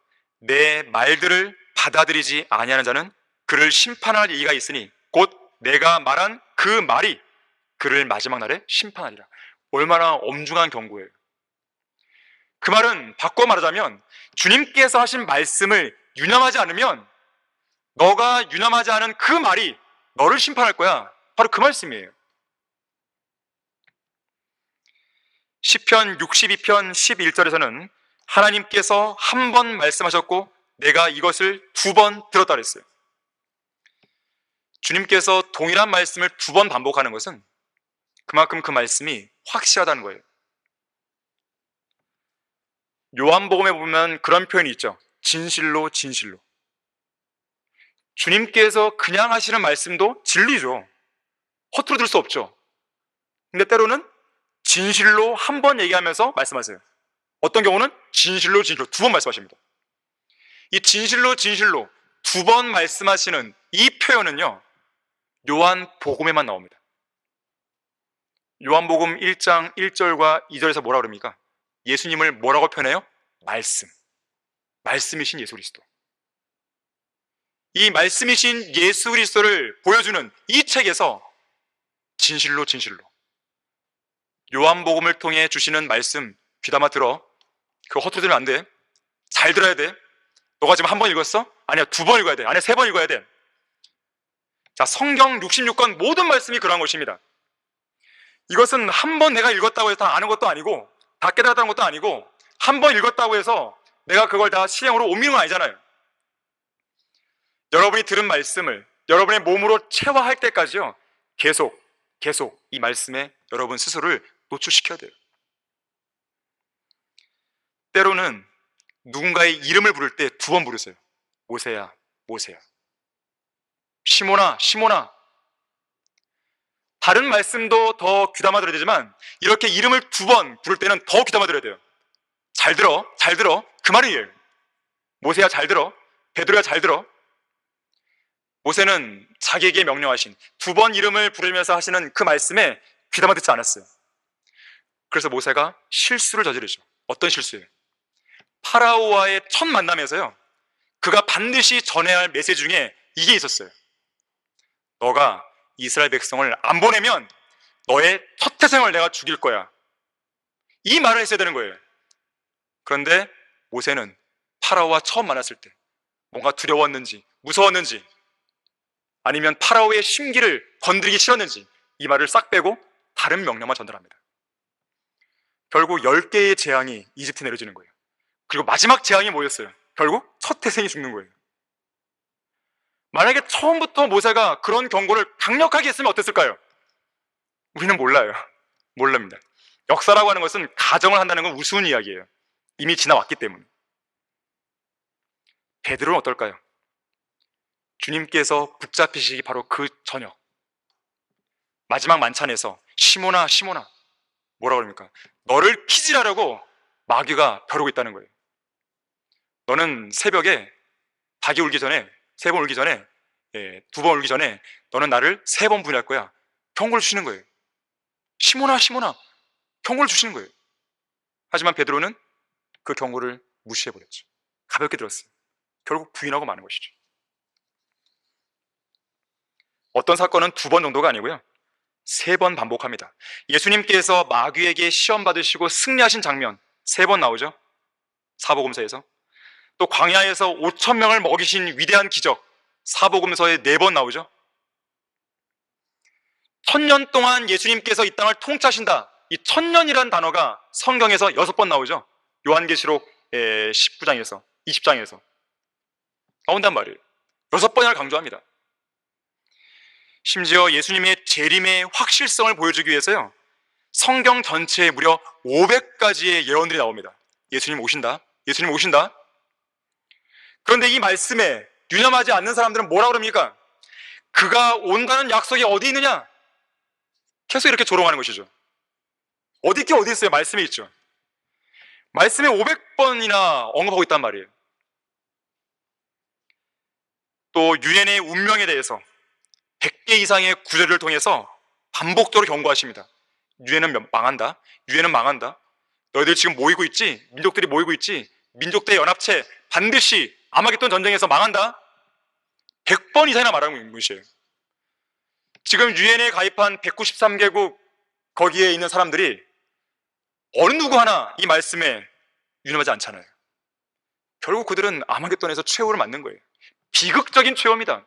Speaker 1: 내 말들을 받아들이지 아니하는 자는 그를 심판할 이가 있으니 곧 내가 말한 그 말이 그를 마지막 날에 심판하리라. 얼마나 엄중한 경고예요. 그 말은 바꿔 말하자면 주님께서 하신 말씀을 유념하지 않으면 너가 유념하지 않은 그 말이 너를 심판할 거야. 바로 그 말씀이에요. 시편 62편 11절에서는 하나님께서 한 번 말씀하셨고 내가 이것을 두 번 들었다 그랬어요. 주님께서 동일한 말씀을 두 번 반복하는 것은 그만큼 그 말씀이 확실하다는 거예요. 요한복음에 보면 그런 표현이 있죠. 진실로 진실로. 주님께서 그냥 하시는 말씀도 진리죠. 허투루 들 수 없죠. 근데 때로는 진실로 한 번 얘기하면서 말씀하세요. 어떤 경우는 진실로 진실로 두 번 말씀하십니다. 이 진실로 진실로 두 번 말씀하시는 이 표현은요, 요한복음에만 나옵니다. 요한복음 1장 1절과 2절에서 뭐라 그럽니까? 예수님을 뭐라고 표현해요? 말씀. 말씀이신 예수 그리스도. 이 말씀이신 예수 그리스도를 보여주는 이 책에서 진실로 진실로 요한복음을 통해 주시는 말씀 귀담아 들어. 그거 허투루 들으면 안 돼. 잘 들어야 돼. 너가 지금 한 번 읽었어? 아니야, 두 번 읽어야 돼. 아니야, 세 번 읽어야 돼. 자, 성경 66권 모든 말씀이 그러한 것입니다. 이것은 한 번 내가 읽었다고 해서 다 아는 것도 아니고 다 깨달았다는 것도 아니고 한 번 읽었다고 해서 내가 그걸 다 실행으로 옮기는 건 아니잖아요. 여러분이 들은 말씀을 여러분의 몸으로 체화할 때까지요, 계속 이 말씀에 여러분 스스로를 노출시켜야 돼요. 때로는 누군가의 이름을 부를 때 두 번 부르세요. 모세야, 모세야. 시몬아, 시몬아. 다른 말씀도 더 귀담아 들어야 되지만 이렇게 이름을 두 번 부를 때는 더 귀담아 들어야 돼요. 잘 들어, 잘 들어. 그 말이에요. 모세야 잘 들어. 베드로야 잘 들어. 모세는 자기에게 명령하신 두 번 이름을 부르면서 하시는 그 말씀에 귀담아 듣지 않았어요. 그래서 모세가 실수를 저지르죠. 어떤 실수예요? 파라오와의 첫 만남에서요, 그가 반드시 전해야 할 메시지 중에 이게 있었어요. 너가 이스라엘 백성을 안 보내면 너의 첫 태생을 내가 죽일 거야. 이 말을 했어야 되는 거예요. 그런데 모세는 파라오와 처음 만났을 때 뭔가 두려웠는지 무서웠는지 아니면 파라오의 심기를 건드리기 싫었는지 이 말을 싹 빼고 다른 명령만 전달합니다. 결국 10개의 재앙이 이집트에 내려지는 거예요. 그리고 마지막 재앙이 뭐였어요? 결국 첫 태생이 죽는 거예요. 만약에 처음부터 모세가 그런 경고를 강력하게 했으면 어땠을까요? 우리는 몰라요. 모릅니다. 역사라고 하는 것은 가정을 한다는 건 우스운 이야기예요. 이미 지나왔기 때문에. 베드로는 어떨까요? 주님께서 붙잡히시기 바로 그 저녁 마지막 만찬에서 시몬아 시몬아 뭐라고 그럽니까? 너를 키질하려고 마귀가 벼르고 있다는 거예요. 너는 새벽에 닭이 울기 전에 세 번 울기 전에 두 번 울기 전에 너는 나를 세 번 부인할 거야. 경고를 주시는 거예요. 시몬아 시몬아 경고를 주시는 거예요. 하지만 베드로는 그 경고를 무시해버렸죠. 가볍게 들었어요. 결국 부인하고 마는 것이죠. 어떤 사건은 두 번 정도가 아니고요, 세 번 반복합니다. 예수님께서 마귀에게 시험 받으시고 승리하신 장면 세 번 나오죠. 사복음서에서. 또 광야에서 5,000명을 먹이신 위대한 기적 사복음서에 4번 나오죠. 천년 동안 예수님께서 이 땅을 통치하신다. 이 천년이란 단어가 성경에서 6번 나오죠. 요한계시록 19장에서 20장에서 나온단 말이에요. 6번이나 강조합니다. 심지어 예수님의 재림의 확실성을 보여주기 위해서요, 성경 전체에 무려 500가지의 예언들이 나옵니다. 예수님 오신다. 예수님 오신다. 그런데 이 말씀에 유념하지 않는 사람들은 뭐라 그럽니까? 그가 온다는 약속이 어디 있느냐? 계속 이렇게 조롱하는 것이죠. 어디 있게 어디 있어요? 말씀에 있죠. 말씀에 500번이나 언급하고 있단 말이에요. 또 유엔의 운명에 대해서 100개 이상의 구절을 통해서 반복적으로 경고하십니다. 유엔은 망한다. 유엔은 망한다. 너희들 지금 모이고 있지? 민족들이 모이고 있지? 민족대 연합체 반드시 아마겟돈 전쟁에서 망한다. 100번 이상이나 말하는 것이에요. 지금 유엔에 가입한 193개국 거기에 있는 사람들이 어느 누구 하나 이 말씀에 유념하지 않잖아요. 결국 그들은 아마겟돈에서 최후를 맞는 거예요. 비극적인 최후입니다.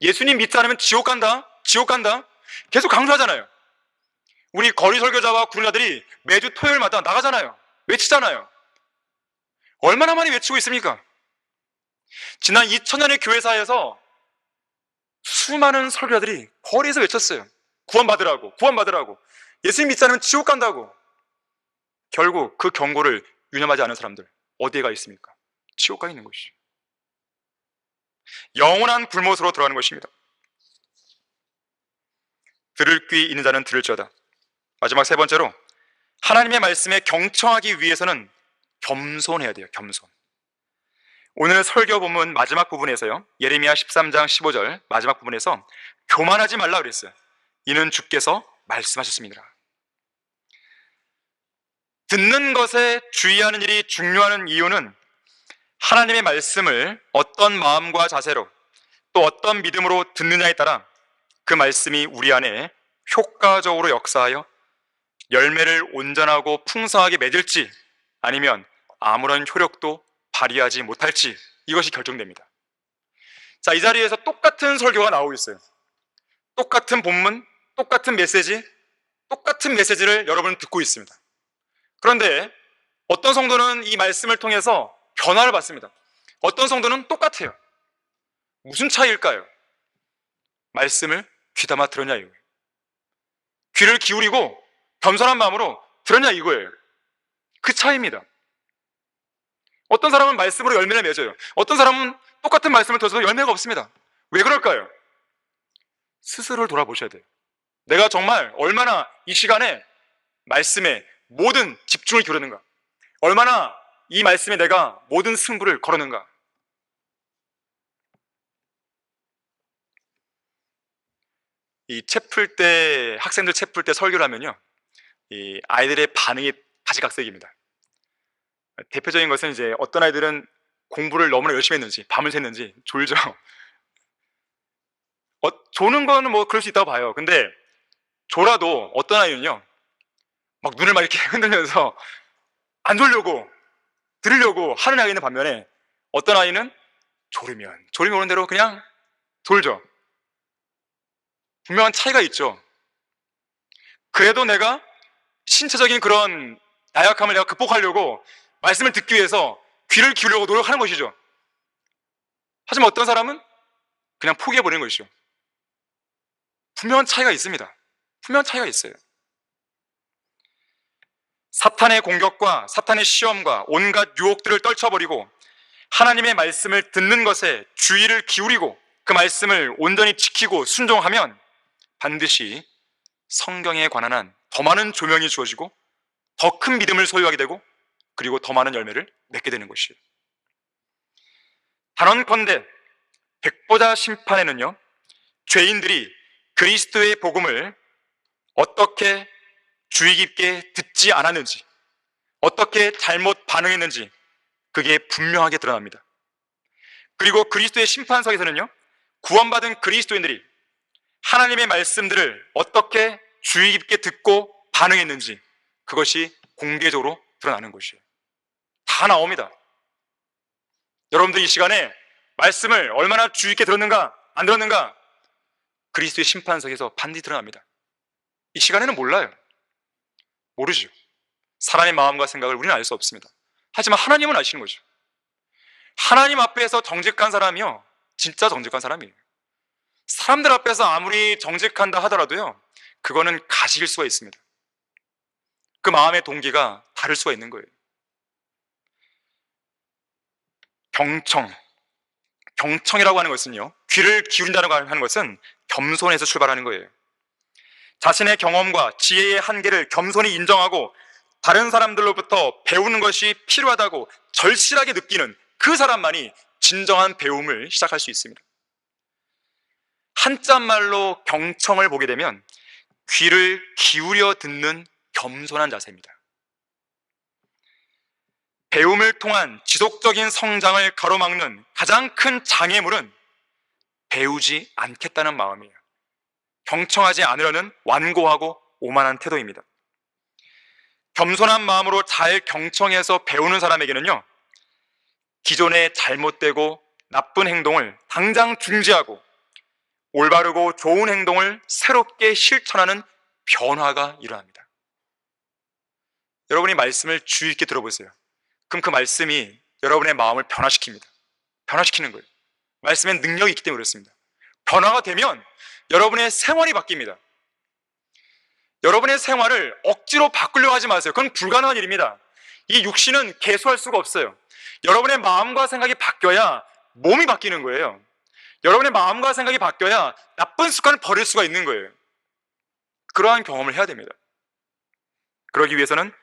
Speaker 1: 예수님 믿지 않으면 지옥 간다. 지옥 간다. 계속 강조하잖아요. 우리 거리 설교자와 구루자들이 매주 토요일마다 나가잖아요. 외치잖아요. 얼마나 많이 외치고 있습니까? 지난 2000년의 교회사에서 수많은 설교자들이 거리에서 외쳤어요. 구원받으라고, 구원받으라고. 예수님 믿지 않으면 지옥 간다고. 결국 그 경고를 유념하지 않은 사람들 어디에 가 있습니까? 지옥 가 있는 것이죠. 영원한 불못으로 들어가는 것입니다. 들을 귀 있는 자는 들을지어다. 마지막 세 번째로, 하나님의 말씀에 경청하기 위해서는 겸손해야 돼요. 겸손. 오늘 설교 본문 마지막 부분에서요, 예레미야 13장 15절 마지막 부분에서 교만하지 말라 그랬어요. 이는 주께서 말씀하셨습니다. 듣는 것에 주의하는 일이 중요한 이유는 하나님의 말씀을 어떤 마음과 자세로 또 어떤 믿음으로 듣느냐에 따라 그 말씀이 우리 안에 효과적으로 역사하여 열매를 온전하고 풍성하게 맺을지 아니면 아무런 효력도 발휘하지 못할지, 이것이 결정됩니다. 자, 이 자리에서 똑같은 설교가 나오고 있어요. 똑같은 본문, 똑같은 메시지, 똑같은 메시지를 여러분은 듣고 있습니다. 그런데 어떤 성도는 이 말씀을 통해서 변화를 받습니다. 어떤 성도는 똑같아요. 무슨 차이일까요? 말씀을 귀담아 들었냐 이거예요. 귀를 기울이고 겸손한 마음으로 들었냐 이거예요. 그 차이입니다. 어떤 사람은 말씀으로 열매를 맺어요. 어떤 사람은 똑같은 말씀을 들어서도 열매가 없습니다. 왜 그럴까요? 스스로를 돌아보셔야 돼요. 내가 정말 얼마나 이 시간에 말씀에 모든 집중을 기울였는가, 얼마나 이 말씀에 내가 모든 승부를 걸었는가. 이 채플 때, 학생들 채플 때 설교를 하면요, 이 아이들의 반응이 가지각색입니다. 대표적인 것은 이제 어떤 아이들은 공부를 너무나 열심히 했는지, 밤을 샜는지 졸죠. 조는 거는 뭐 그럴 수 있다고 봐요. 근데 졸아도 어떤 아이는요, 막 눈을 막 이렇게 흔들면서 안 졸려고, 들으려고 하는 아이는 반면에 어떤 아이는 졸음이 오는 대로 그냥 졸죠. 분명한 차이가 있죠. 그래도 내가 신체적인 그런 나약함을 내가 극복하려고 말씀을 듣기 위해서 귀를 기울이려고 노력하는 것이죠. 하지만 어떤 사람은 그냥 포기해버리는 것이죠. 분명한 차이가 있습니다. 분명한 차이가 있어요. 사탄의 공격과 사탄의 시험과 온갖 유혹들을 떨쳐버리고 하나님의 말씀을 듣는 것에 주의를 기울이고 그 말씀을 온전히 지키고 순종하면 반드시 성경에 관한 한 더 많은 조명이 주어지고 더 큰 믿음을 소유하게 되고 그리고 더 많은 열매를 맺게 되는 것이에요. 단언컨대 백보자 심판에는요, 죄인들이 그리스도의 복음을 어떻게 주의 깊게 듣지 않았는지, 어떻게 잘못 반응했는지 그게 분명하게 드러납니다. 그리고 그리스도의 심판석에서는요, 구원받은 그리스도인들이 하나님의 말씀들을 어떻게 주의 깊게 듣고 반응했는지 그것이 공개적으로 드러나는 것이에요. 다 나옵니다. 여러분들 이 시간에 말씀을 얼마나 주의 깊게 들었는가 안 들었는가 그리스도의 심판석에서 반드시 드러납니다. 이 시간에는 몰라요. 모르죠. 사람의 마음과 생각을 우리는 알 수 없습니다. 하지만 하나님은 아시는 거죠. 하나님 앞에서 정직한 사람이요, 진짜 정직한 사람이에요. 사람들 앞에서 아무리 정직한다 하더라도요, 그거는 가식일 수가 있습니다. 그 마음의 동기가 다를 수가 있는 거예요. 경청이라고 하는 것은요, 귀를 기울인다고 하는 것은 겸손에서 출발하는 거예요. 자신의 경험과 지혜의 한계를 겸손히 인정하고 다른 사람들로부터 배우는 것이 필요하다고 절실하게 느끼는 그 사람만이 진정한 배움을 시작할 수 있습니다. 한자말로 경청을 보게 되면 귀를 기울여 듣는 겸손한 자세입니다. 배움을 통한 지속적인 성장을 가로막는 가장 큰 장애물은 배우지 않겠다는 마음이에요. 경청하지 않으려는 완고하고 오만한 태도입니다. 겸손한 마음으로 잘 경청해서 배우는 사람에게는요, 기존의 잘못되고 나쁜 행동을 당장 중지하고 올바르고 좋은 행동을 새롭게 실천하는 변화가 일어납니다. 여러분이 말씀을 주의 있게 들어보세요. 그럼 그 말씀이 여러분의 마음을 변화시킵니다. 변화시키는 거예요. 말씀엔 능력이 있기 때문에 그렇습니다. 변화가 되면 여러분의 생활이 바뀝니다. 여러분의 생활을 억지로 바꾸려고 하지 마세요. 그건 불가능한 일입니다. 이 육신은 개수할 수가 없어요. 여러분의 마음과 생각이 바뀌어야 몸이 바뀌는 거예요. 여러분의 마음과 생각이 바뀌어야 나쁜 습관을 버릴 수가 있는 거예요. 그러한 경험을 해야 됩니다. 그러기 위해서는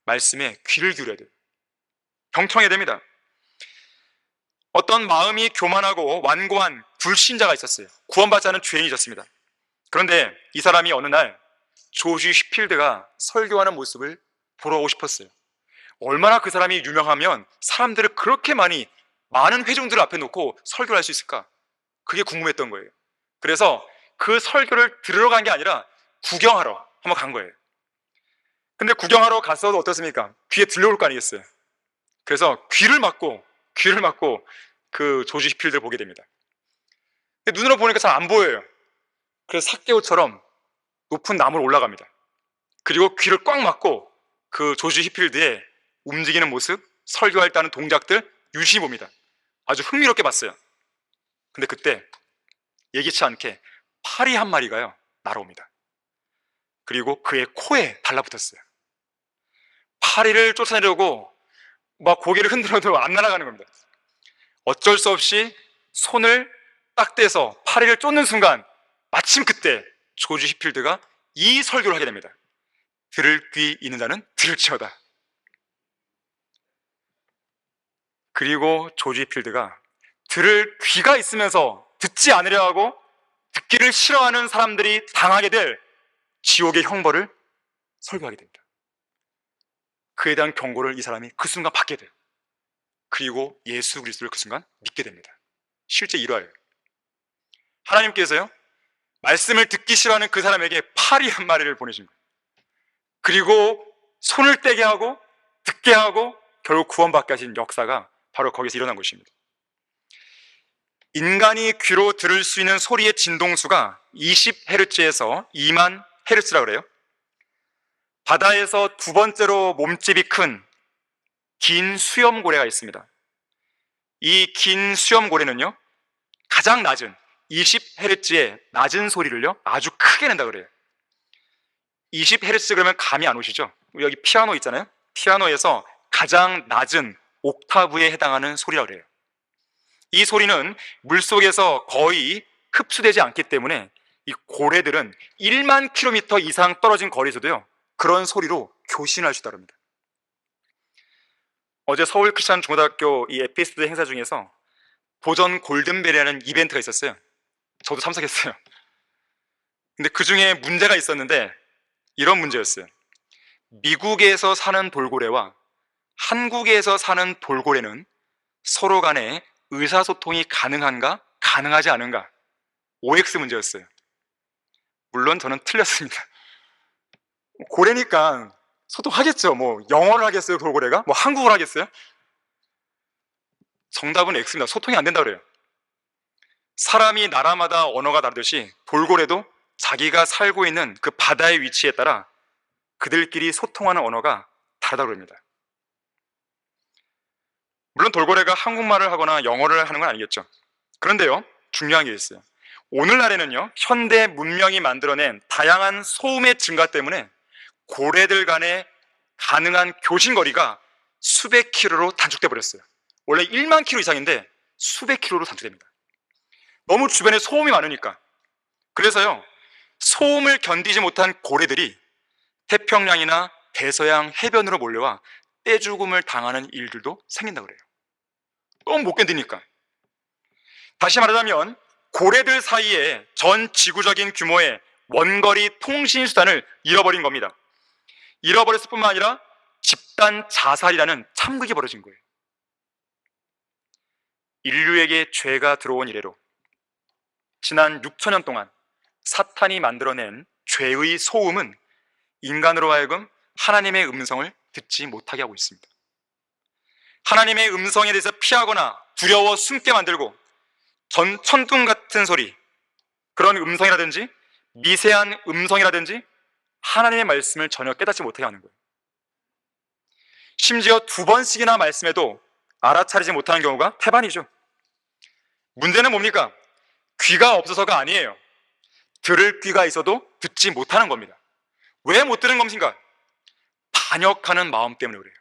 Speaker 1: 말씀에 귀를 기울여야 돼요. 경청해야 됩니다. 어떤 마음이 교만하고 완고한 불신자가 있었어요. 구원받지 않은 죄인이셨습니다. 그런데 이 사람이 어느 날 조지 휘필드가 설교하는 모습을 보러 오고 싶었어요. 얼마나 그 사람이 유명하면 사람들을 그렇게 많은 회중들 앞에 놓고 설교를 할 수 있을까? 그게 궁금했던 거예요. 그래서 그 설교를 들으러 간 게 아니라 구경하러 한번 간 거예요. 근데 구경하러 갔어도 어떻습니까? 귀에 들려올 거 아니겠어요? 그래서 귀를 막고 그 조지 휘필드를 보게 됩니다. 눈으로 보니까 잘 안 보여요. 그래서 삭개오처럼 높은 나무로 올라갑니다. 그리고 귀를 꽉 막고 그 조지 휘필드의 움직이는 모습, 설교할 때 하는 동작들 유심히 봅니다. 아주 흥미롭게 봤어요. 근데 그때 예기치 않게 파리 한 마리가요, 날아옵니다. 그리고 그의 코에 달라붙었어요. 파리를 쫓아내려고 막 고개를 흔들어도 안 날아가는 겁니다. 어쩔 수 없이 손을 딱 떼서 파리를 쫓는 순간 마침 그때 조지 휘필드가 이 설교를 하게 됩니다. 들을 귀 있는 자는 들을지어다. 그리고 조지 휘필드가 들을 귀가 있으면서 듣지 않으려 하고 듣기를 싫어하는 사람들이 당하게 될 지옥의 형벌을 설교하게 됩니다. 그에 대한 경고를 이 사람이 그 순간 받게 돼요. 그리고 예수 그리스도를 그 순간 믿게 됩니다. 실제 일화예요. 하나님께서요, 말씀을 듣기 싫어하는 그 사람에게 파리 한 마리를 보내신 거예요. 그리고 손을 떼게 하고 듣게 하고 결국 구원받게 하신 역사가 바로 거기서 일어난 것입니다. 인간이 귀로 들을 수 있는 소리의 진동수가 20Hz에서 2만 Hz라고 그래요. 바다에서 두 번째로 몸집이 큰 긴 수염고래가 있습니다. 이 긴 수염고래는요, 가장 낮은 20Hz의 낮은 소리를요, 아주 크게 낸다 그래요. 20Hz 그러면 감이 안 오시죠? 여기 피아노 있잖아요. 피아노에서 가장 낮은 옥타브에 해당하는 소리라고 그래요. 이 소리는 물속에서 거의 흡수되지 않기 때문에 이 고래들은 1만 킬로미터 이상 떨어진 거리에서도요, 그런 소리로 교신할 수 있다고 합니다. 어제 서울 크리스천 중고등학교 이 에피소드 행사 중에서 도전 골든벨이라는 이벤트가 있었어요. 저도 참석했어요. 근데 그 중에 문제가 있었는데 이런 문제였어요. 미국에서 사는 돌고래와 한국에서 사는 돌고래는 서로 간에 의사소통이 가능한가, 가능하지 않은가? OX 문제였어요. 물론 저는 틀렸습니다. 고래니까 소통하겠죠. 뭐 영어를 하겠어요, 돌고래가? 뭐 한국어를 하겠어요? 정답은 X입니다. 소통이 안 된다 그래요. 사람이 나라마다 언어가 다르듯이 돌고래도 자기가 살고 있는 그 바다의 위치에 따라 그들끼리 소통하는 언어가 다르다고 합니다. 물론 돌고래가 한국말을 하거나 영어를 하는 건 아니겠죠. 그런데요, 중요한 게 있어요. 오늘날에는요, 현대 문명이 만들어낸 다양한 소음의 증가 때문에 고래들 간의 가능한 교신거리가 수백 킬로로 단축돼 버렸어요. 원래 1만 킬로 이상인데 수백 킬로로 단축됩니다. 너무 주변에 소음이 많으니까. 그래서요, 소음을 견디지 못한 고래들이 태평양이나 대서양 해변으로 몰려와 떼죽음을 당하는 일들도 생긴다고 그래요. 너무 못 견디니까. 다시 말하자면 고래들 사이에 전 지구적인 규모의 원거리 통신 수단을 잃어버린 겁니다. 잃어버렸을 뿐만 아니라 집단 자살이라는 참극이 벌어진 거예요. 인류에게 죄가 들어온 이래로 지난 6천년 동안 사탄이 만들어낸 죄의 소음은 인간으로 하여금 하나님의 음성을 듣지 못하게 하고 있습니다. 하나님의 음성에 대해서 피하거나 두려워 숨게 만들고 천둥 같은 소리, 그런 음성이라든지 미세한 음성이라든지 하나님의 말씀을 전혀 깨닫지 못하게 하는 거예요. 심지어 2번씩이나 말씀해도 알아차리지 못하는 경우가 태반이죠. 문제는 뭡니까? 귀가 없어서가 아니에요. 들을 귀가 있어도 듣지 못하는 겁니다. 왜 못 들은 것인가? 반역하는 마음 때문에 그래요.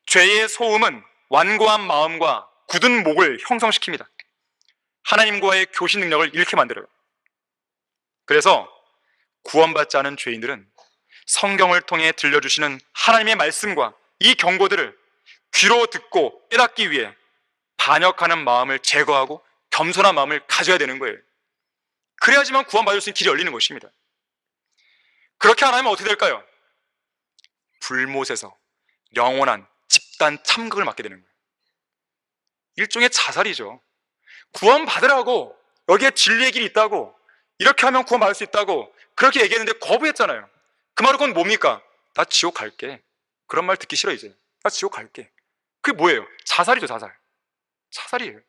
Speaker 1: 죄의 소음은 완고한 마음과 굳은 목을 형성시킵니다. 하나님과의 교신 능력을 잃게 만들어요. 그래서 구원받지 않은 죄인들은 성경을 통해 들려주시는 하나님의 말씀과 이 경고들을 귀로 듣고 깨닫기 위해 반역하는 마음을 제거하고 겸손한 마음을 가져야 되는 거예요. 그래야지만 구원받을 수 있는 길이 열리는 것입니다. 그렇게 안 하면 어떻게 될까요? 불못에서 영원한 집단 참극을 맞게 되는 거예요. 일종의 자살이죠. 구원받으라고, 여기에 진리의 길이 있다고, 이렇게 하면 구원받을 수 있다고 그렇게 얘기했는데 거부했잖아요. 그 말은 그건 뭡니까? 나 지옥 갈게. 그런 말 듣기 싫어 이제. 나 지옥 갈게. 그게 뭐예요? 자살이죠, 자살. 자살이에요.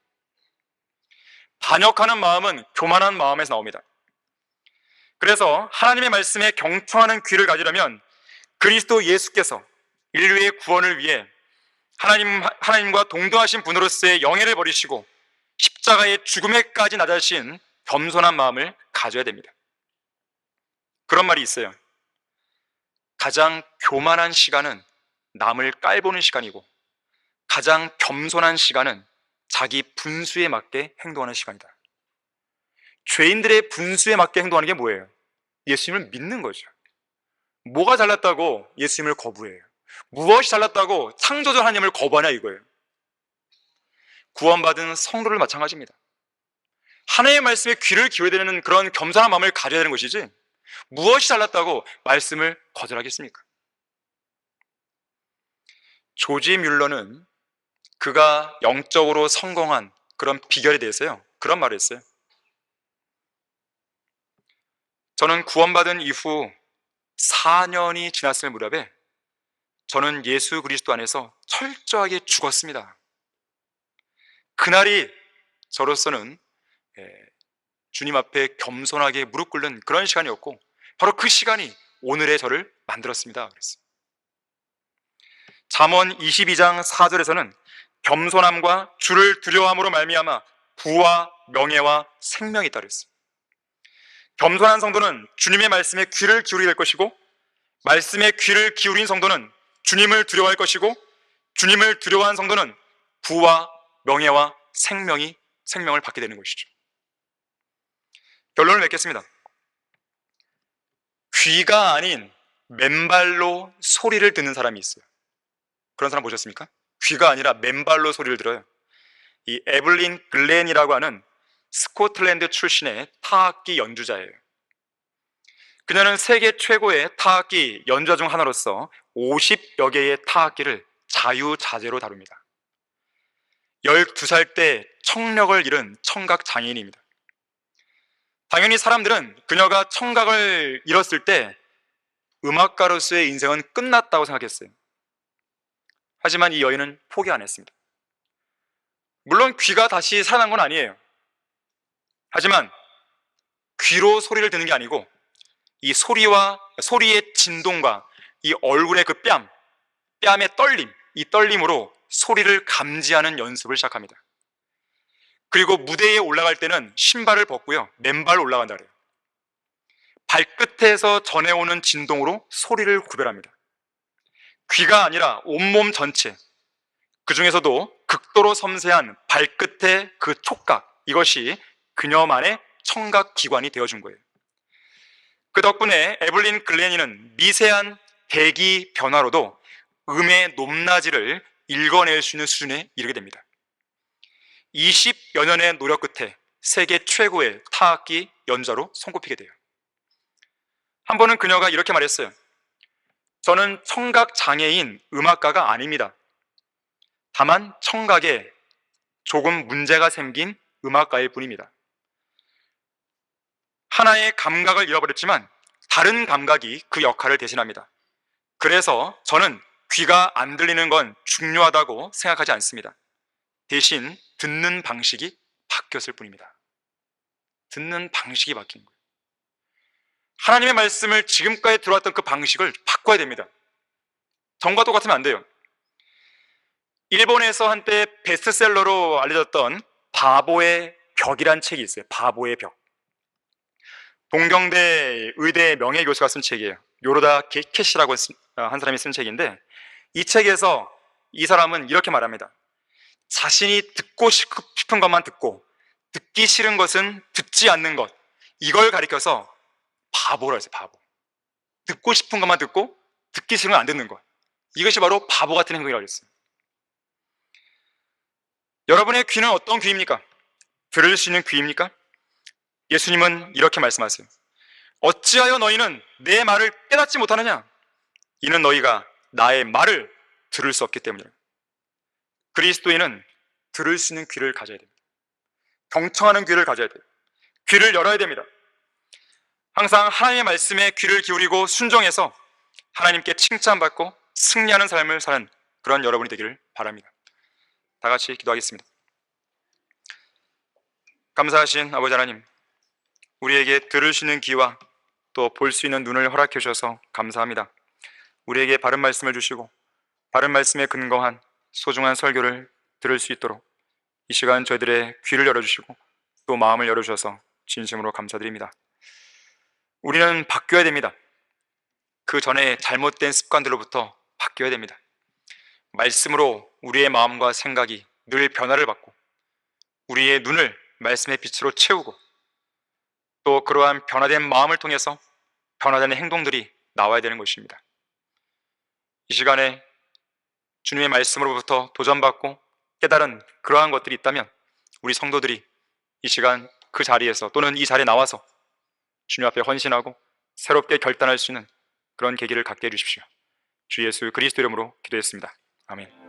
Speaker 1: 반역하는 마음은 교만한 마음에서 나옵니다. 그래서 하나님의 말씀에 경청하는 귀를 가지려면 그리스도 예수께서 인류의 구원을 위해 하나님과 동등하신 분으로서의 영예를 버리시고 십자가의 죽음에까지 낮아진 겸손한 마음을 가져야 됩니다. 그런 말이 있어요. 가장 교만한 시간은 남을 깔보는 시간이고 가장 겸손한 시간은 자기 분수에 맞게 행동하는 시간이다. 죄인들의 분수에 맞게 행동하는 게 뭐예요? 예수님을 믿는 거죠. 뭐가 잘났다고 예수님을 거부해요? 무엇이 잘났다고 창조주 하나님을 거부하냐 이거예요. 구원받은 성도를 마찬가지입니다. 하나님의 말씀에 귀를 기울여야 되는 그런 겸손한 마음을 가져야 되는 것이지 무엇이 잘났다고 말씀을 거절하겠습니까? 조지 뮬러는 그가 영적으로 성공한 그런 비결에 대해서요, 그런 말을 했어요. 저는 구원받은 이후 4년이 지났을 무렵에 저는 예수 그리스도 안에서 철저하게 죽었습니다. 그날이 저로서는 주님 앞에 겸손하게 무릎 꿇는 그런 시간이었고 바로 그 시간이 오늘의 저를 만들었습니다. 그랬어요. 잠언 22장 4절에서는 겸손함과 주를 두려워함으로 말미암아 부와 명예와 생명이 있다 그랬어요. 겸손한 성도는 주님의 말씀에 귀를 기울이게 될 것이고 말씀에 귀를 기울인 성도는 주님을 두려워할 것이고 주님을 두려워한 성도는 부와 명예와 생명을 받게 되는 것이죠. 결론을 맺겠습니다. 귀가 아닌 맨발로 소리를 듣는 사람이 있어요. 그런 사람 보셨습니까? 귀가 아니라 맨발로 소리를 들어요. 이 에블린 글렌이라고 하는 스코틀랜드 출신의 타악기 연주자예요. 그녀는 세계 최고의 타악기 연주자 중 하나로서 50여 개의 타악기를 자유자재로 다룹니다. 12살 때 청력을 잃은 청각 장애인입니다. 당연히 사람들은 그녀가 청각을 잃었을 때 음악가로서의 인생은 끝났다고 생각했어요. 하지만 이 여인은 포기 안 했습니다. 물론 귀가 다시 살아난 건 아니에요. 하지만 귀로 소리를 듣는 게 아니고 이 소리의 진동과 이 얼굴의 그 뺨의 떨림, 이 떨림으로 소리를 감지하는 연습을 시작합니다. 그리고 무대에 올라갈 때는 신발을 벗고요, 맨발로 올라간다 그래요. 발끝에서 전해오는 진동으로 소리를 구별합니다. 귀가 아니라 온몸 전체, 그 중에서도 극도로 섬세한 발끝의 그 촉각, 이것이 그녀만의 청각 기관이 되어준 거예요. 그 덕분에 에블린 글래니는 미세한 대기 변화로도 음의 높낮이를 읽어낼 수 있는 수준에 이르게 됩니다. 20여 년의 노력 끝에 세계 최고의 타악기 연주자로 손꼽히게 돼요. 한 번은 그녀가 이렇게 말했어요. 저는 청각 장애인 음악가가 아닙니다. 다만 청각에 조금 문제가 생긴 음악가일 뿐입니다. 하나의 감각을 잃어버렸지만 다른 감각이 그 역할을 대신합니다. 그래서 저는 귀가 안 들리는 건 중요하다고 생각하지 않습니다. 대신 듣는 방식이 바뀌었을 뿐입니다. 듣는 방식이 바뀐 거예요. 하나님의 말씀을 지금까지 들어왔던 그 방식을 바꿔야 됩니다. 전과 똑같으면 안 돼요. 일본에서 한때 베스트셀러로 알려졌던 바보의 벽이란 책이 있어요. 바보의 벽. 동경대 의대 명예교수가 쓴 책이에요. 요로다 게케시라고 한 사람이 쓴 책인데, 이 책에서 이 사람은 이렇게 말합니다. 자신이 듣고 싶은 것만 듣고 듣기 싫은 것은 듣지 않는 것, 이걸 가리켜서 바보라 했어요. 바보. 듣고 싶은 것만 듣고 듣기 싫은 건 안 듣는 것, 이것이 바로 바보 같은 행동이라고 했어요. 여러분의 귀는 어떤 귀입니까? 들을 수 있는 귀입니까? 예수님은 이렇게 말씀하세요. 어찌하여 너희는 내 말을 깨닫지 못하느냐? 이는 너희가 나의 말을 들을 수 없기 때문이다. 그리스도인은 들을 수 있는 귀를 가져야 됩니다. 경청하는 귀를 가져야 돼요. 귀를 열어야 됩니다. 항상 하나님의 말씀에 귀를 기울이고 순종해서 하나님께 칭찬받고 승리하는 삶을 사는 그런 여러분이 되기를 바랍니다. 다 같이 기도하겠습니다. 감사하신 아버지 하나님, 우리에게 들을 수 있는 귀와 또 볼 수 있는 눈을 허락해 주셔서 감사합니다. 우리에게 바른 말씀을 주시고 바른 말씀에 근거한 소중한 설교를 들을 수 있도록 이 시간 저희들의 귀를 열어주시고 또 마음을 열어주셔서 진심으로 감사드립니다. 우리는 바뀌어야 됩니다. 그 전에 잘못된 습관들로부터 바뀌어야 됩니다. 말씀으로 우리의 마음과 생각이 늘 변화를 받고 우리의 눈을 말씀의 빛으로 채우고 또 그러한 변화된 마음을 통해서 변화되는 행동들이 나와야 되는 것입니다. 이 시간에 주님의 말씀으로부터 도전받고 깨달은 그러한 것들이 있다면 우리 성도들이 이 시간 그 자리에서 또는 이 자리에 나와서 주님 앞에 헌신하고 새롭게 결단할 수 있는 그런 계기를 갖게 해주십시오. 주 예수 그리스도 이름으로 기도했습니다. 아멘.